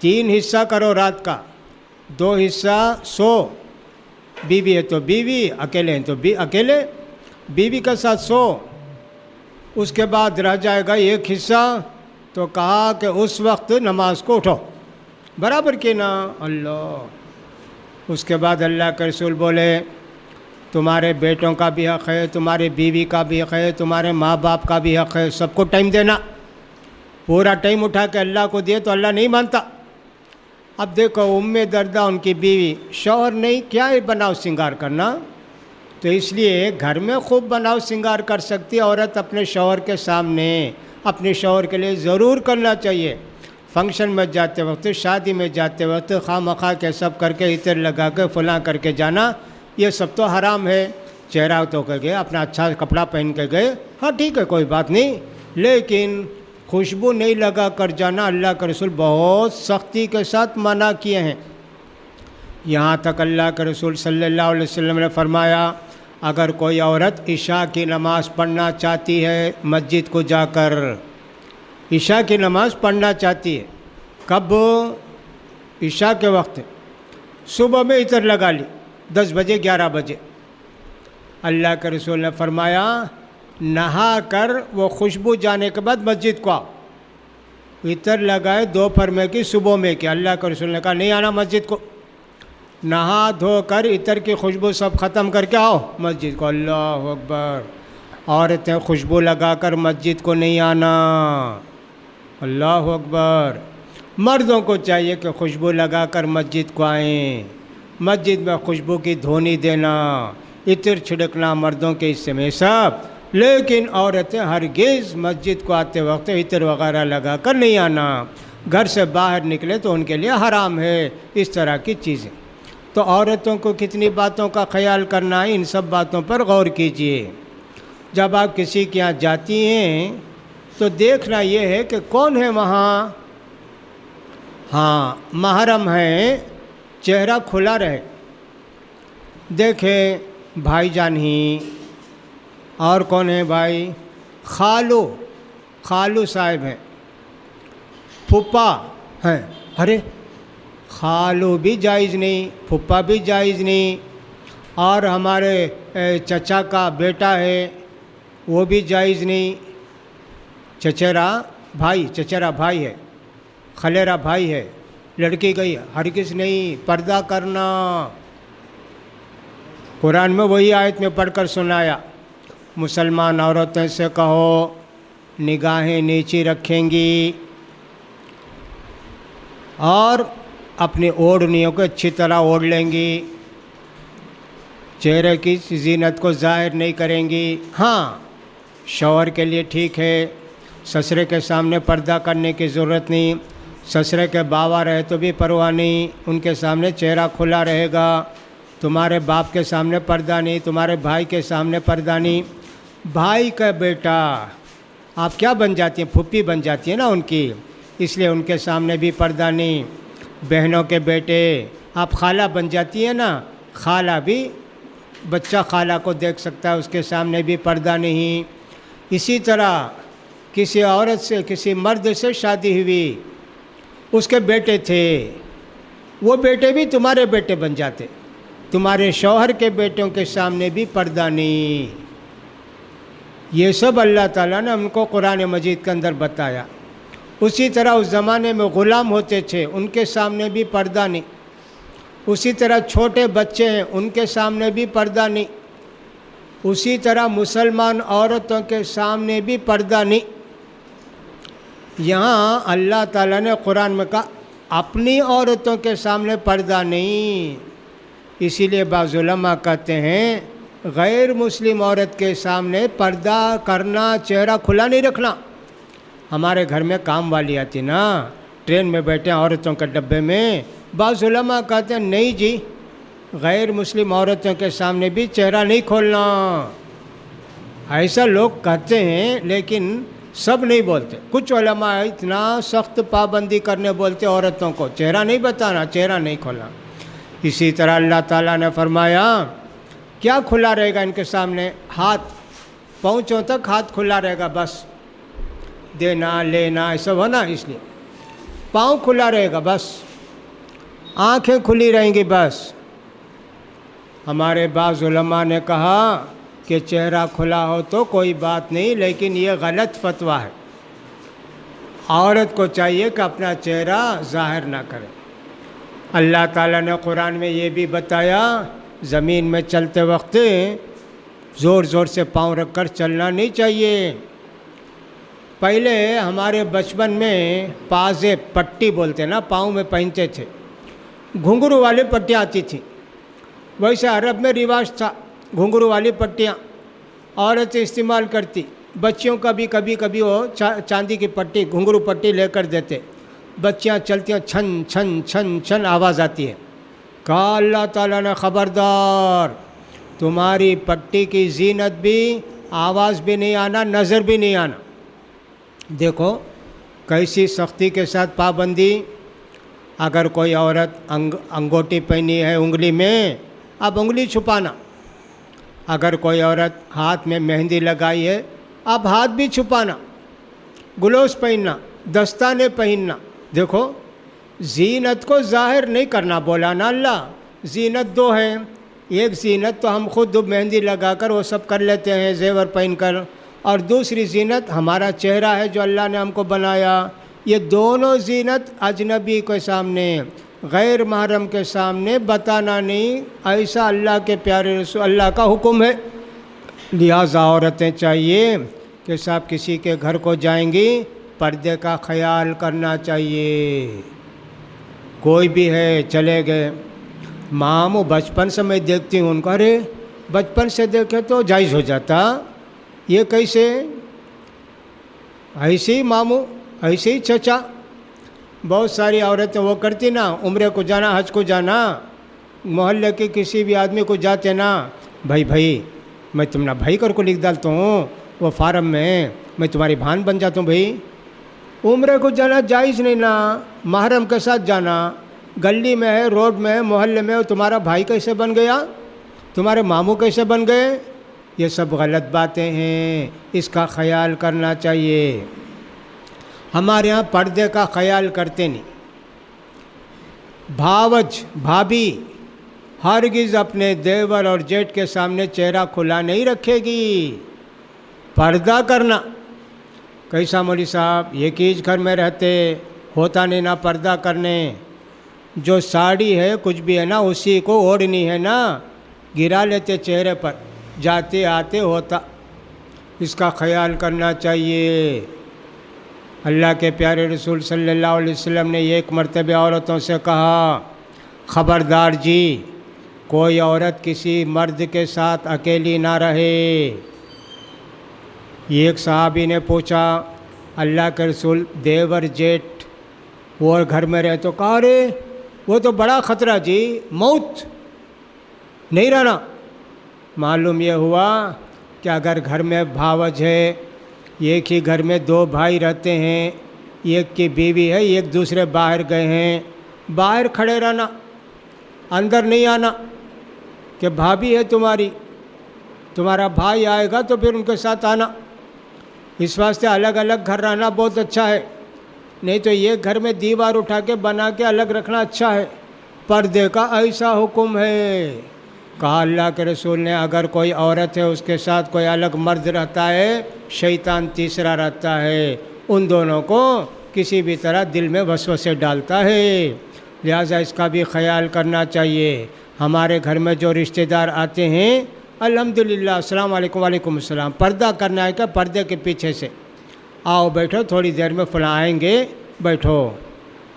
3 حصہ کرو رات کا، 2 حصہ سو، بیوی ہے تو بیوی، اکیلے ہیں تو اکیلے، بیوی کا ساتھ سو، اس کے بعد رہ جائے گا 1 حصہ، تو کہا کہ اس وقت نماز کو اٹھو، برابر کی نا اللہ۔ اس کے بعد اللہ کے رسول بولے تمہارے بیٹوں کا بھی حق ہے، تمہارے بیوی کا بھی حق ہے، تمہارے ماں باپ کا بھی حق ہے، سب کو ٹائم دینا، پورا ٹائم اٹھا کے اللہ کو دیے تو اللہ نہیں مانتا۔ اب دیکھو ام درداء ان کی بیوی، شوہر نہیں، کیا بناؤ سنگار کرنا، تو اس لیے گھر میں خوب بناؤ سنگار کر سکتی عورت اپنے شوہر کے سامنے، اپنے شوہر کے لیے ضرور کرنا چاہیے۔ فنکشن میں جاتے وقت، شادی میں جاتے وقت خواہ مخواہ کے سب کر کے عطر لگا کے فلاں کر کے جانا، یہ سب تو حرام ہے۔ چہرہ تو کے گئے، اپنا اچھا کپڑا پہن کے گئے، ہاں ٹھیک ہے کوئی بات نہیں، لیکن خوشبو نہیں لگا کر جانا اللہ کے رسول بہت سختی کے ساتھ منع کیے ہیں۔ یہاں تک اللہ کے رسول صلی اللہ علیہ وسلم نے فرمایا اگر کوئی عورت عشاء کی نماز پڑھنا چاہتی ہے مسجد کو جا کر، عشاء کی نماز پڑھنا چاہتی ہے، کب؟ عشاء کے وقت، صبح میں عطر لگا لی 10 بجے 11 بجے، اللہ کے رسول نے فرمایا نہا کر وہ خوشبو جانے کے بعد مسجد کو آؤ۔ عطر لگائے دوپہر میں کی صبح میں کی، اللہ کے رسول نے کہا نہیں آنا مسجد کو، نہا دھو کر عطر کی خوشبو سب ختم کر کے آؤ مسجد کو۔ اللہ اکبر، عورتیں خوشبو لگا کر مسجد کو نہیں آنا، اللہ اکبر۔ مردوں کو چاہیے کہ خوشبو لگا کر مسجد کو آئیں، مسجد میں خوشبو کی دھونی دینا، عطر چھڑکنا مردوں کے حصے میں سب، لیکن عورتیں ہرگز مسجد کو آتے وقت عطر وغیرہ لگا کر نہیں آنا، گھر سے باہر نکلے تو ان کے لیے حرام ہے اس طرح کی چیزیں۔ تو عورتوں کو کتنی باتوں کا خیال کرنا ہے، ان سب باتوں پر غور کیجئے۔ جب آپ کسی کے یہاں جاتی ہیں تو دیکھنا یہ ہے کہ کون ہے وہاں، ہاں محرم ہے، چہرہ کھلا رہے۔ دیکھیں بھائی جان ہی، اور کون ہے بھائی؟ خالو صاحب ہیں، پھپھا ہیں، ارے خالو بھی جائز نہیں، پھپھا بھی جائز نہیں، اور ہمارے چچا کا بیٹا ہے وہ بھی جائز نہیں، چچیرا بھائی ہے، خلیرا بھائی ہے، لڑکی گئی، ہرگز نہیں، پردہ کرنا۔ قرآن میں وہی آیت میں پڑھ کر سنایا، مسلمان عورتوں سے کہو نگاہیں نیچی رکھیں گی اور اپنی اوڑھنیوں کو اچھی طرح اوڑھ لیں گی، چہرے کی زینت کو ظاہر نہیں کریں گی۔ ہاں شوہر کے لیے ٹھیک ہے، سسرے کے سامنے پردہ کرنے کی ضرورت نہیں، سسرے کے باوا رہے تو بھی پرواہ نہیں، ان کے سامنے چہرہ کھلا رہے گا، تمہارے باپ کے سامنے پردہ نہیں، تمہارے بھائی کے سامنے پردہ نہیں۔ بھائی کا بیٹا آپ کیا بن جاتی ہیں؟ پھوپھی بن جاتی ہے نا ان کی، اس لیے ان کے سامنے بھی پردہ نہیں۔ بہنوں کے بیٹے آپ خالہ بن جاتی ہیں نا، خالہ بھی، بچہ خالہ کو دیکھ سکتا ہے، اس کے سامنے بھی پردہ نہیں۔ اسی طرح کسی عورت سے، کسی مرد سے شادی ہوئی، اس کے بیٹے تھے، وہ بیٹے بھی تمہارے بیٹے بن جاتے، تمہارے شوہر کے بیٹوں کے سامنے بھی پردہ نہیں۔ یہ سب اللہ تعالیٰ نے ہم کو قرآن مجید کے اندر بتایا۔ اسی طرح اس زمانے میں غلام ہوتے تھے، ان کے سامنے بھی پردہ نہیں۔ اسی طرح چھوٹے بچے ہیں، ان کے سامنے بھی پردہ نہیں۔ اسی طرح مسلمان عورتوں کے سامنے بھی پردہ نہیں۔ یہاں اللہ تعالیٰ نے قرآن میں کہا اپنی عورتوں کے سامنے پردہ نہیں، اسی لیے بعض علماء کہتے ہیں غیر مسلم عورت کے سامنے پردہ کرنا، چہرہ کھلا نہیں رکھنا۔ ہمارے گھر میں کام والی آتی نا، ٹرین میں بیٹھے عورتوں کے ڈبے میں، بعض علماء کہتے ہیں نہیں جی، غیر مسلم عورتوں کے سامنے بھی چہرہ نہیں کھولنا۔ ایسا لوگ کہتے ہیں لیکن سب نہیں بولتے، کچھ علماء اتنا سخت پابندی کرنے بولتے عورتوں کو چہرہ نہیں بتانا، چہرہ نہیں کھولنا۔ اسی طرح اللہ تعالیٰ نے فرمایا کیا کھلا رہے گا ان کے سامنے؟ ہاتھ، پہنچوں تک ہاتھ کھلا رہے گا، بس دینا لینا ایسا ہونا، اس لیے پاؤں کھلا رہے گا بس، آنکھیں کھلی رہیں گی بس۔ ہمارے بعض علماء نے کہا کہ چہرہ کھلا ہو تو کوئی بات نہیں، لیکن یہ غلط فتویٰ ہے، عورت کو چاہیے کہ اپنا چہرہ ظاہر نہ کرے۔ اللہ تعالیٰ نے قرآن میں یہ بھی بتایا زمین میں چلتے وقت زور زور سے پاؤں رکھ کر چلنا نہیں چاہیے۔ پہلے ہمارے بچپن میں پازے، پٹی بولتے نا، پاؤں میں پہنتے تھے، گھنگرو والی پٹیاں آتی تھیں، ویسے عرب میں رواج تھا گھنگرو والی پٹیاں عورتیں استعمال کرتی، بچیوں کا بھی کبھی کبھی وہ چاندی کی پٹی گھنگرو پٹی لے کر دیتے، بچیاں چلتی ہیں چھن چھن چھن چھن آواز آتی ہے، کہا اللہ تعالیٰ نے خبردار تمہاری پٹی کی زینت بھی آواز بھی نہیں آنا، نظر بھی نہیں آنا۔ دیکھو کیسی سختی کے ساتھ پابندی۔ اگر کوئی عورت انگوٹی پہنی ہے انگلی میں، اب انگلی چھپانا۔ اگر کوئی عورت ہاتھ میں مہندی لگائی ہے، اب ہاتھ بھی چھپانا۔ گلوز پہننا، دستانے پہننا۔ دیکھو زینت کو ظاہر نہیں کرنا بولا نا اللہ۔ زینت دو ہے، ایک زینت تو ہم خود مہندی لگا کر وہ سب کر لیتے ہیں زیور پہن کر، اور دوسری زینت ہمارا چہرہ ہے جو اللہ نے ہم کو بنایا۔ یہ دونوں زینت اجنبی کے سامنے، غیر محرم کے سامنے بتانا نہیں، ایسا اللہ کے پیارے رسول اللہ کا حکم ہے۔ لہٰذا عورتیں چاہیے کہ صاحب کسی کے گھر کو جائیں گی پردے کا خیال کرنا چاہیے۔ کوئی بھی ہے چلے گئے، ماموں بچپن سے میں دیکھتی ہوں ان کو، ارے بچپن سے دیکھے تو جائز ہو جاتا، یہ کیسے؟ ایسے ہی ماموں، ایسے ہی چچا۔ بہت ساری عورتیں وہ کرتی نا، عمرے کو جانا، حج کو جانا، محلے کے کسی بھی آدمی کو جاتے نا، بھائی میں تمہارا بھائی کر کو لکھ ڈالتا ہوں وہ فارم میں تمہاری بہن بن جاتا ہوں۔ بھائی عمرے کو جانا جائز نہیں نا، محرم کے ساتھ جانا۔ گلی میں ہے، روڈ میں ہے، محلے میں، تمہارا بھائی کیسے بن گیا؟ تمہارے ماموں کیسے بن گئے؟ یہ سب غلط باتیں ہیں، اس کا خیال کرنا چاہیے۔ ہمارے ہاں پردے کا خیال کرتے نہیں۔ بھاوج بھابھی ہرگز اپنے دیور اور جیٹھ کے سامنے چہرہ کھلا نہیں رکھے گی، پردہ کرنا۔ کیسا مولوی صاحب یہ کیج گھر میں رہتے ہوتا نہیں نا پردہ کرنے؟ جو ساڑی ہے کچھ بھی ہے نا اسی کو اوڑھنی ہے نا، گرا لیتے چہرے پر، جاتے آتے ہوتا۔ اس کا خیال کرنا چاہیے۔ اللہ کے پیارے رسول صلی اللہ علیہ وسلم نے ایک مرتبہ عورتوں سے کہا، خبردار جی کوئی عورت کسی مرد کے ساتھ اکیلی نہ رہے۔ ایک صحابی نے پوچھا، اللہ کے رسول دیور جیٹھ وہ گھر میں رہے تو کہا، رے وہ تو بڑا خطرہ جی، موت نہیں رہنا۔ معلوم یہ ہوا کہ اگر گھر میں بھاوج ہے، ایک ہی گھر میں دو بھائی رہتے ہیں، ایک کی بیوی ہے، ایک دوسرے باہر گئے ہیں، باہر کھڑے رہنا، اندر نہیں آنا کہ بھابھی ہے تمہاری، تمہارا بھائی آئے گا تو پھر ان کے ساتھ آنا۔ اس واسطے الگ الگ گھر رہنا بہت اچھا ہے، نہیں تو یہ گھر میں دیوار اٹھا کے بنا کے الگ رکھنا اچھا ہے۔ پردے کا ایسا حکم ہے۔ کہا اللہ کے رسول نے اگر کوئی عورت ہے اس کے ساتھ کوئی الگ مرد رہتا ہے، شیطان تیسرا رہتا ہے، ان دونوں کو کسی بھی طرح دل میں وسوسے ڈالتا ہے، لہٰذا اس کا بھی خیال کرنا چاہیے۔ ہمارے گھر میں جو رشتہ دار آتے ہیں، الحمدللہ السلام علیکم، وعلیکم السلام، پردہ کرنا ہے کہ پردے کے پیچھے سے آؤ بیٹھو، تھوڑی دیر میں فلاں آئیں گے، بیٹھو۔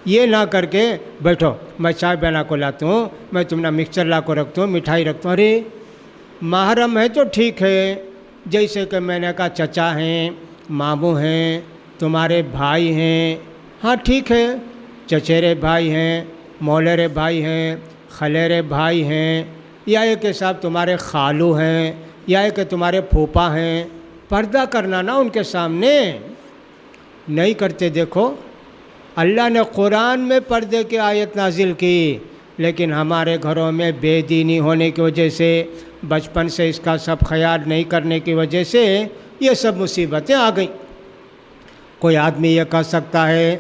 یہ نہ کر کے بیٹھو میں چائے بنا کو لاتا ہوں، میں تمہارا مکسچر لا کو رکھتا ہوں، مٹھائی رکھتا ہوں۔ ارے محرم ہے تو ٹھیک ہے، جیسے کہ میں نے کہا چچا ہیں، ماموں ہیں، تمہارے بھائی ہیں، ہاں ٹھیک ہے، چچیرے بھائی ہیں، مولرے بھائی ہیں، خلیرے بھائی ہیں، یا یہ کہ صاحب تمہارے خالو ہیں، یا یہ کہ تمہارے پھوپھا ہیں، پردہ کرنا نا ان کے سامنے نہیں کرتے۔ دیکھو اللہ نے قرآن میں پردے کی آیت نازل کی، لیکن ہمارے گھروں میں بے دینی ہونے کی وجہ سے، بچپن سے اس کا سب خیال نہیں کرنے کی وجہ سے یہ سب مصیبتیں آ گئیں۔ کوئی آدمی یہ کہہ سکتا ہے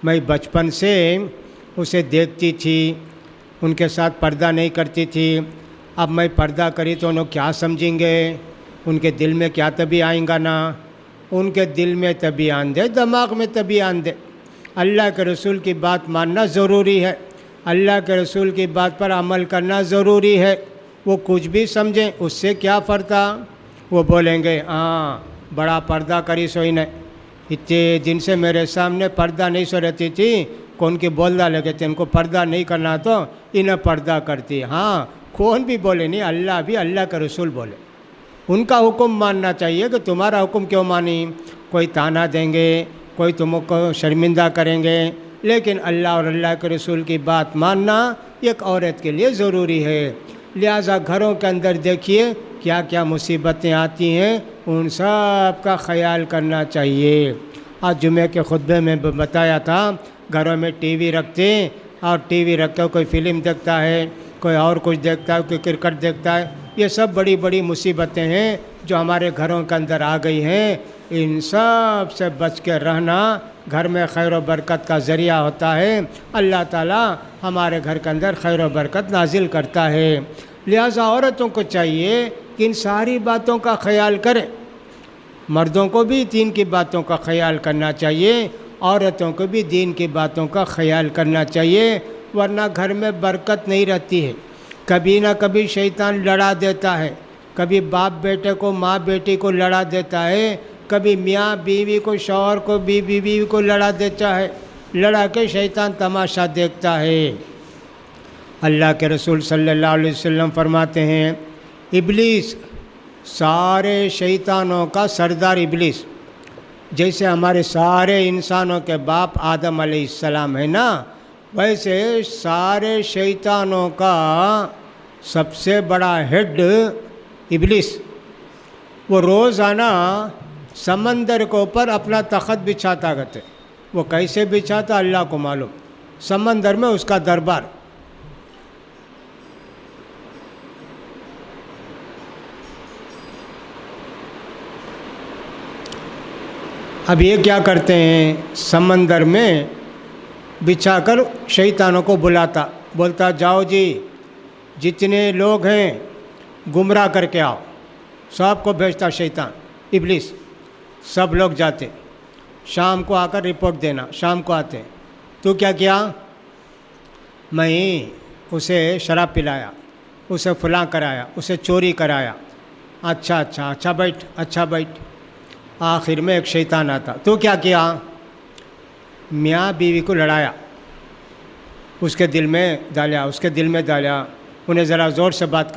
میں بچپن سے اسے دیکھتی تھی، ان کے ساتھ پردہ نہیں کرتی تھی، اب میں پردہ کری تو انہوں کیا سمجھیں گے، ان کے دل میں کیا طبی آئیں گا نا، ان کے دل میں طبی آندے، دماغ میں طبی آندے۔ اللہ کے رسول کی بات ماننا ضروری ہے، اللہ کے رسول کی بات پر عمل کرنا ضروری ہے۔ وہ کچھ بھی سمجھیں اس سے کیا فرتا، وہ بولیں گے ہاں بڑا پردہ کری سوئی نے، اتنے دن سے میرے سامنے پردہ نہیں سو رہتی تھی، کون کی بولنا لگے تھے ان کو پردہ نہیں کرنا تو انہیں پردہ کرتی۔ ہاں کون بھی بولے نہیں، اللہ بھی، اللہ کے رسول بولے، ان کا حکم ماننا چاہیے کہ تمہارا حکم کیوں مانی. کوئی تانا دیں گے, کوئی تم کو شرمندہ کریں گے, لیکن اللہ اور اللہ کے رسول کی بات ماننا ایک عورت کے لیے ضروری ہے. لہٰذا گھروں کے اندر دیکھیے کیا کیا مصیبتیں آتی ہیں, ان سب کا خیال کرنا چاہیے. آج جمعے کے خطبے میں بتایا تھا, گھروں میں ٹی وی رکھتے ہیں اور ٹی وی رکھ کے کوئی فلم دیکھتا ہے, کوئی اور کچھ دیکھتا ہے, کوئی کرکٹ دیکھتا ہے. یہ سب بڑی بڑی مصیبتیں ہیں جو ہمارے گھروں کے اندر آ گئی ہیں. ان سب سے بچ کے رہنا گھر میں خیر و برکت کا ذریعہ ہوتا ہے. اللہ تعالی ہمارے گھر کے اندر خیر و برکت نازل کرتا ہے. لہٰذا عورتوں کو چاہیے کہ ان ساری باتوں کا خیال کریں. مردوں کو بھی دین کی باتوں کا خیال کرنا چاہیے, عورتوں کو بھی دین کی باتوں کا خیال کرنا چاہیے, ورنہ گھر میں برکت نہیں رہتی ہے. کبھی نہ کبھی شیطان لڑا دیتا ہے, کبھی باپ بیٹے کو, ماں بیٹی کو لڑا دیتا ہے, کبھی میاں بیوی کو, شوہر کو, بیوی کو لڑا دیتا ہے. لڑا کے شیطان تماشا دیکھتا ہے. اللہ کے رسول صلی اللہ علیہ وسلم فرماتے ہیں, ابلیس سارے شیطانوں کا سردار ابلیس, جیسے ہمارے سارے انسانوں کے باپ آدم علیہ السلام ہے نا, ویسے سارے شیطانوں کا سب سے بڑا ہیڈ ابلیس. وہ روزانہ سمندر کے اوپر اپنا تخت بچھاتا کرتے. وہ کیسے بچھاتا اللہ کو معلوم. سمندر میں اس کا دربار. اب یہ کیا کرتے ہیں, سمندر میں بچھا کر شیطانوں کو بولتا جاؤ جی جتنے لوگ ہیں گمراہ کر کے آؤ. سب کو بھیجتا شیطان ابلیس. سب لوگ جاتے, شام کو آ کر رپورٹ دینا. شام کو آتے, تو کیا کیا؟ میں اسے شراب پلایا, اسے فلاں کرایا, اسے چوری کرایا. اچھا بیٹھ. آخر میں ایک شیطان آتا, تو کیا کیا؟ میاں بیوی کو لڑایا, اس کے دل میں ڈالا, انہیں ذرا زور سے بات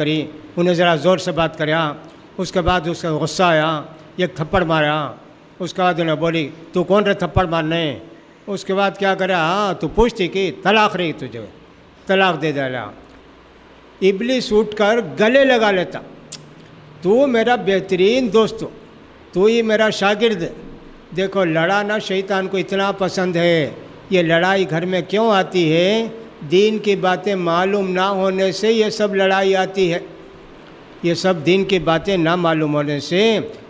کریا. اس کے بعد اس کا غصہ آیا, ایک تھپڑ مارا. اس کے بعد انہیں بولی تو کون رہے تھپڑ مارنے؟ اس کے بعد کیا کرا, تو پوچھتی کہ طلاق رہی تجھے, طلاق دے ڈالا. ابلیس اٹھ کر گلے لگا لیتا, تو میرا بہترین دوست, تو ہی میرا شاگرد. دیکھو لڑانا شیطان کو اتنا پسند ہے. یہ لڑائی گھر میں کیوں آتی ہے؟ دین کی باتیں معلوم نہ ہونے سے یہ سب لڑائی آتی ہے. یہ سب دین کی باتیں نہ معلوم ہونے سے,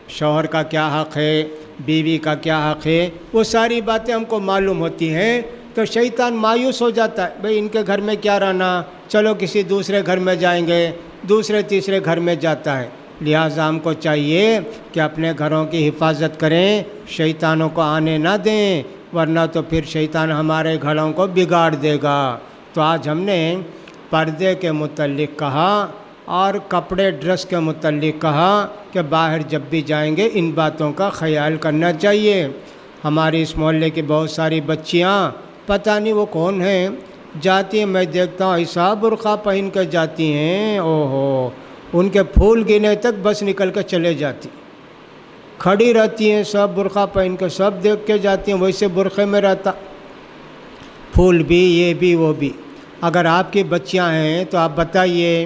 شوہر کا کیا حق ہے, بیوی کا کیا حق ہے, وہ ساری باتیں ہم کو معلوم ہوتی ہیں تو شیطان مایوس ہو جاتا ہے. بھئی ان کے گھر میں کیا رہنا, چلو کسی دوسرے گھر میں جائیں گے. دوسرے تیسرے گھر میں جاتا ہے. لہٰذا ہم کو چاہیے کہ اپنے گھروں کی حفاظت کریں, شیطانوں کو آنے نہ دیں, ورنہ تو پھر شیطان ہمارے گھروں کو بگاڑ دے گا. تو آج ہم نے پردے کے متعلق کہا اور کپڑے ڈریس کے متعلق کہا کہ باہر جب بھی جائیں گے ان باتوں کا خیال کرنا چاہیے. ہماری اس محلے کی بہت ساری بچیاں پتہ نہیں وہ کون ہیں, جاتی ہیں, میں دیکھتا ہوں ایسا برقع پہن کے جاتی ہیں, اوہو ان کے پھول گنے تک بس نکل کے چلے جاتی, کھڑی رہتی ہیں سب برقع پہن کے, سب دیکھ کے جاتی ہیں. ویسے برقعے میں رہتا, پھول بھی, یہ بھی, وہ بھی. اگر آپ کی بچیاں ہیں تو آپ بتائیے,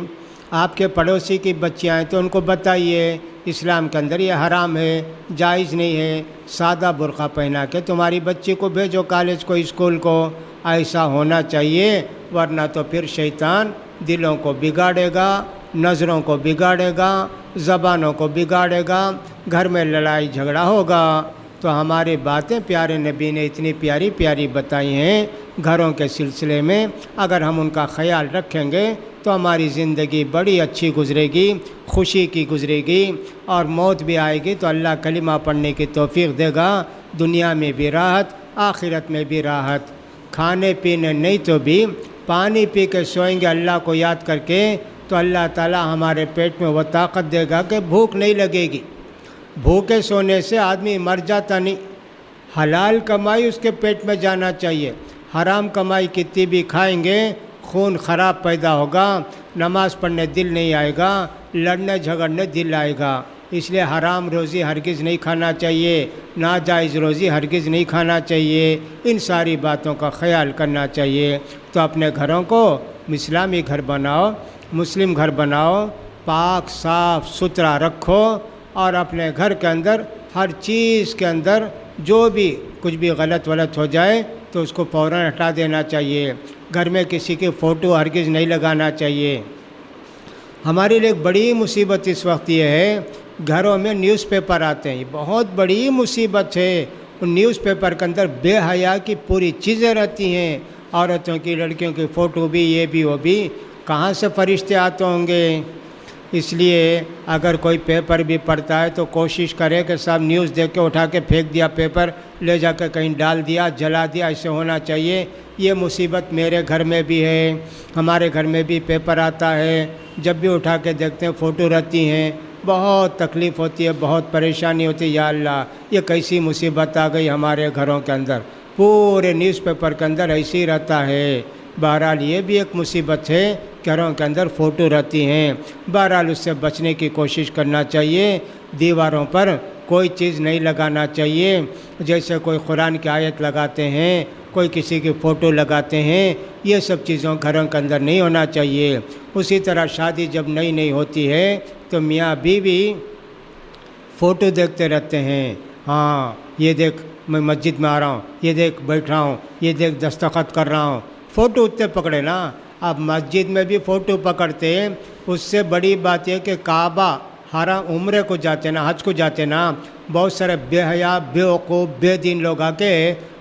آپ کے پڑوسی کی بچیاں ہیں تو ان کو بتائیے, اسلام کے اندر یہ حرام ہے, جائز نہیں ہے. سادہ برقع پہنا کے تمہاری بچی کو بھیجو کالج کو, اسکول کو. ایسا ہونا چاہیے, ورنہ تو پھر شیطان دلوں کو بگاڑے گا, نظروں کو بگاڑے گا, زبانوں کو بگاڑے گا, گھر میں لڑائی جھگڑا ہوگا. تو ہماری باتیں پیارے نبی نے اتنی پیاری پیاری بتائی ہیں گھروں کے سلسلے میں. اگر ہم ان کا خیال رکھیں گے تو ہماری زندگی بڑی اچھی گزرے گی, خوشی کی گزرے گی, اور موت بھی آئے گی تو اللہ کلمہ پڑھنے کی توفیق دے گا. دنیا میں بھی راحت, آخرت میں بھی راحت. کھانے پینے نہیں تو بھی پانی پی کے سوئیں گے اللہ کو یاد کر کے, تو اللہ تعالی ہمارے پیٹ میں وہ طاقت دے گا کہ بھوک نہیں لگے گی. بھوکے سونے سے آدمی مر جاتا نہیں. حلال کمائی اس کے پیٹ میں جانا چاہیے. حرام کمائی کتنی بھی کھائیں گے خون خراب پیدا ہوگا, نماز پڑھنے دل نہیں آئے گا, لڑنے جھگڑنے دل آئے گا. اس لیے حرام روزی ہرگز نہیں کھانا چاہیے، ناجائز روزی ہرگز نہیں کھانا چاہیے، ان ساری باتوں کا خیال کرنا چاہیے۔ تو اپنے گھروں کو اسلامی گھر بناؤ، مسلم گھر بناؤ، پاک صاف ستھرا رکھو، اور اپنے گھر کے اندر ہر چیز کے اندر جو بھی کچھ بھی غلط ہو جائے تو اس کو فوراً ہٹا دینا چاہیے۔ گھر میں کسی کی فوٹو ہرگز نہیں لگانا چاہیے۔ ہمارے لیے ایک بڑی مصیبت اس وقت یہ ہے، گھروں میں نیوز پیپر آتے ہیں، یہ بہت بڑی مصیبت ہے۔ ان نیوز پیپر کے اندر بے حیا کی پوری چیزیں رہتی ہیں، عورتوں کی، لڑکیوں کی فوٹو بھی، یہ بھی وہ بھی، کہاں سے فرشتے آتے ہوں گے؟ اس لیے اگر کوئی پیپر بھی پڑھتا ہے تو کوشش کرے کہ صاحب نیوز دیکھ کے اٹھا کے پھینک دیا، پیپر لے جا کے کہیں ڈال دیا، جلا دیا، ایسے ہونا چاہیے۔ یہ مصیبت میرے گھر میں بھی ہے، ہمارے گھر میں بھی پیپر آتا ہے، جب بھی اٹھا کے دیکھتے ہیں فوٹو رہتی ہیں، بہت تکلیف ہوتی ہے، بہت پریشانی ہوتی ہے۔ یا اللہ، یہ کیسی مصیبت آ گئی ہمارے گھروں کے اندر، پورے نیوز پیپر کے اندر ایسے ہی رہتا ہے۔ بہرحال یہ بھی ایک مصیبت ہے، گھروں کے اندر فوٹو رہتی ہیں، بہرحال اس سے بچنے کی کوشش کرنا چاہیے۔ دیواروں پر کوئی چیز نہیں لگانا چاہیے، جیسے کوئی قرآن کی آیت لگاتے ہیں، کوئی کسی کی فوٹو لگاتے ہیں، یہ سب چیزوں گھروں کے اندر نہیں ہونا چاہیے۔ اسی طرح شادی جب نئی نئی ہوتی ہے تو میاں بیوی فوٹو دیکھتے رہتے ہیں، ہاں یہ دیکھ میں مسجد میں آ رہا ہوں، یہ دیکھ بیٹھ رہا ہوں، یہ دیکھ دستخط کر رہا ہوں، فوٹو اتنے پکڑے نا۔ اب مسجد میں بھی فوٹو پکڑتے، اس سے بڑی بات یہ کہ کعبہ حرم عمرے کو جاتے نا، حج کو جاتے نا، بہت سارے بے حیا، بے وقوف، بے دین لوگ آ کے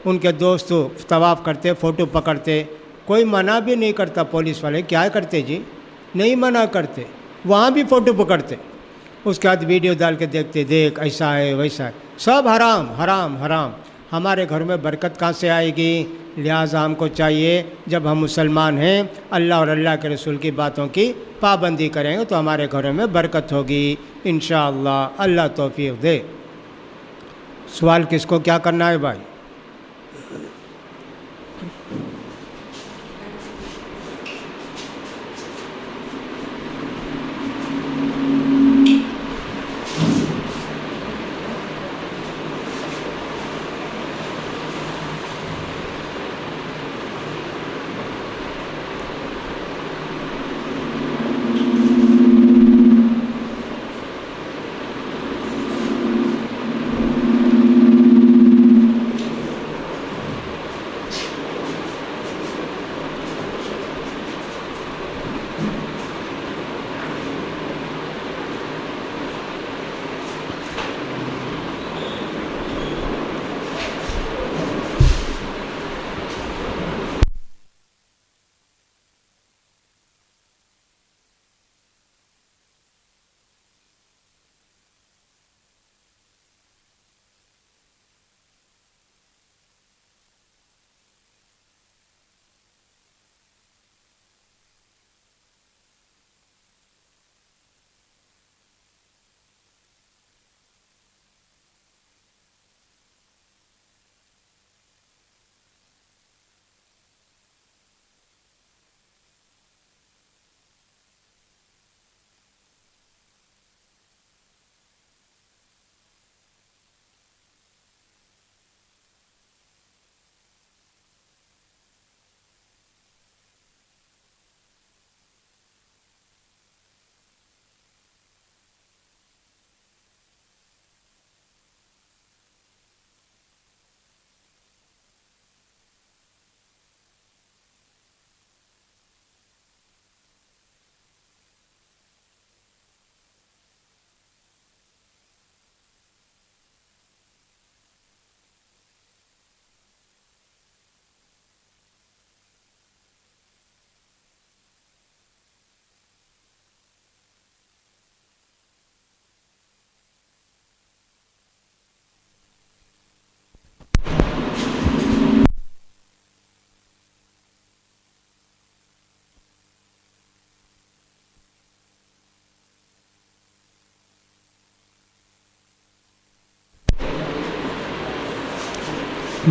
ان کے دوست طواف کرتے، فوٹو پکڑتے، کوئی منع بھی نہیں کرتا۔ پولیس والے کیا کرتے جی؟ نہیں منع کرتے، وہاں بھی فوٹو پکڑتے، اس کے بعد ویڈیو ڈال کے دیکھتے، دیکھ ایسا ہے ویسا ہے، سب حرام حرام حرام۔ ہمارے گھر میں برکت کہاں سے آئے گی؟ لہٰذا ہم کو چاہیے جب ہم مسلمان ہیں، اللہ اور اللہ کے رسول کی باتوں کی پابندی کریں گے تو ہمارے گھروں میں برکت ہوگی انشاءاللہ۔ اللہ توفیق دے۔ سوال کس کو کیا کرنا ہے بھائی؟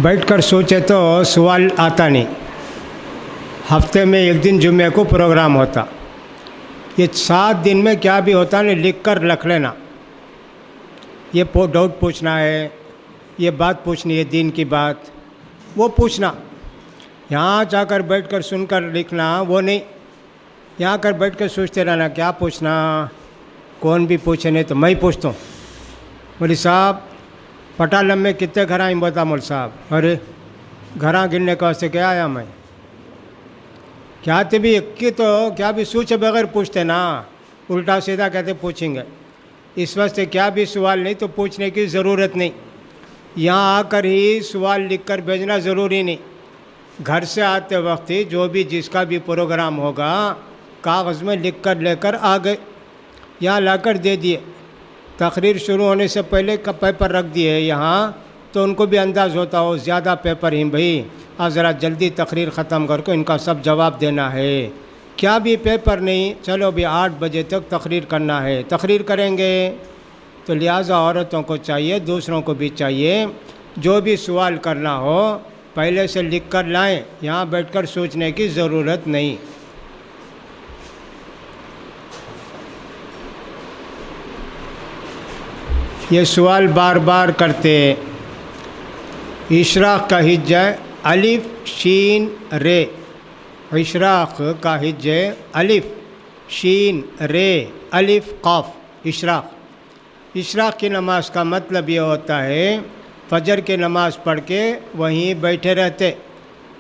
بیٹھ کر سوچے تو سوال آتا نہیں۔ ہفتے میں ایک دن جمعے کو پروگرام ہوتا، یہ 7 دن میں کیا بھی ہوتا نہیں، لکھ کر رکھ لینا۔ یہ ڈاؤٹ پوچھنا ہے، یہ بات پوچھنی ہے دین کی بات، وہ پوچھنا. یہاں جا کر بیٹھ کر سن کر لکھنا وہ نہیں. یہاں کر بیٹھ کر سوچتے رہنا کیا پوچھنا، کون بھی پوچھے نہیں تو میں ہی پوچھتا ہوں. مولوی صاحب پٹالم میں کتنے گھر آئیں بتا مول صاحب. ارے گھراں گننے کا واسطے کیا آیا میں، کیا تے بھی کی تو کیا بھی سوچے بغیر پوچھتے نا، الٹا سیدھا کہتے پوچھیں گے. اس واسطے کیا بھی سوال نہیں تو پوچھنے کی ضرورت نہیں. یہاں آ کر ہی سوال لکھ کر بھیجنا ضروری نہیں. گھر سے آتے وقت ہی جو بھی جس کا بھی پروگرام ہوگا کاغذ میں لکھ کر لے کر آ گئے، یہاں لا کر دے دیے. تقریر شروع ہونے سے پہلے کا پیپر رکھ دیے یہاں، تو ان کو بھی انداز ہوتا ہو زیادہ پیپر ہی بھائی اور ذرا جلدی تقریر ختم کر کے ان کا سب جواب دینا ہے. کیا بھی پیپر نہیں، چلو بھی 8 بجے تک تقریر کرنا ہے، تقریر کریں گے. تو لہٰذا عورتوں کو چاہیے، دوسروں کو بھی چاہیے، جو بھی سوال کرنا ہو پہلے سے لکھ کر لائیں، یہاں بیٹھ کر سوچنے کی ضرورت نہیں. یہ سوال بار بار کرتے. اشراق کا ہجہ الف شین رے، اشراق کا ہجہ الف شین رے الف قاف اشراق. اشراق کی نماز کا مطلب یہ ہوتا ہے فجر کی نماز پڑھ کے وہیں بیٹھے رہتے،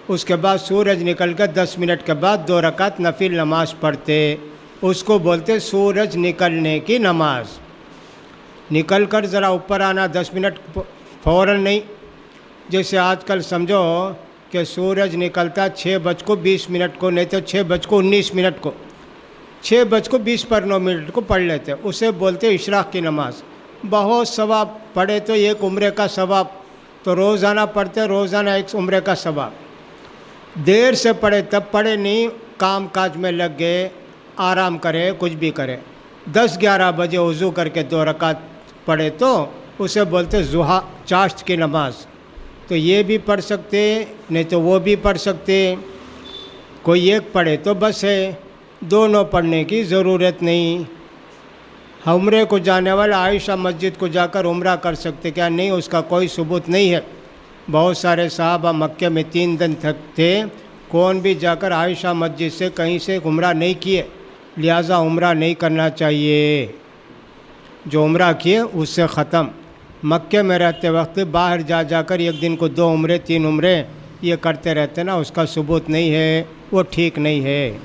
اس کے بعد سورج نکل کر 10 منٹ کے بعد 2 رکعت نفل نماز پڑھتے، اس کو بولتے سورج نکلنے کی نماز. نکل کر ذرا اوپر آنا 10 منٹ فوراً نہیں. جیسے آج کل سمجھو کہ سورج نکلتا 6:20 کو، نہیں تو 6:19 کو، 6:20 کو پڑھ لیتے، اسے بولتے اشراق کی نماز. بہت ثواب، پڑھے تو 1 عمرے کا ثواب، تو روزانہ پڑھتے روزانہ 1 عمرے کا ثواب. دیر سے پڑھے تب پڑھے نہیں، کام کاج میں لگ گئے، آرام کرے کچھ بھی کرے، 10-11 بجے وضو کر کے 2 رکعت پڑھے تو اسے بولتے ضحیٰ چاشت کی نماز. تو یہ بھی پڑھ سکتے، نہیں تو وہ بھی پڑھ سکتے. کوئی ایک پڑھے تو بس ہے، دونوں پڑھنے کی ضرورت نہیں. عمرے کو جانے والا عائشہ مسجد کو جا کر عمرہ کر سکتے کیا؟ نہیں، اس کا کوئی ثبوت نہیں ہے. بہت سارے صحابہ مکے میں 3 دن تک تھے، کون بھی جا کر عائشہ مسجد سے کہیں سے عمرہ نہیں کیے، لہٰذا عمرہ نہیں کرنا چاہیے. جو عمرہ کیے اس سے ختم. مکے میں رہتے وقت باہر جا کر 1 دن کو 2 عمرے 3 عمرے یہ کرتے رہتے نا، اس کا ثبوت نہیں ہے، وہ ٹھیک نہیں ہے.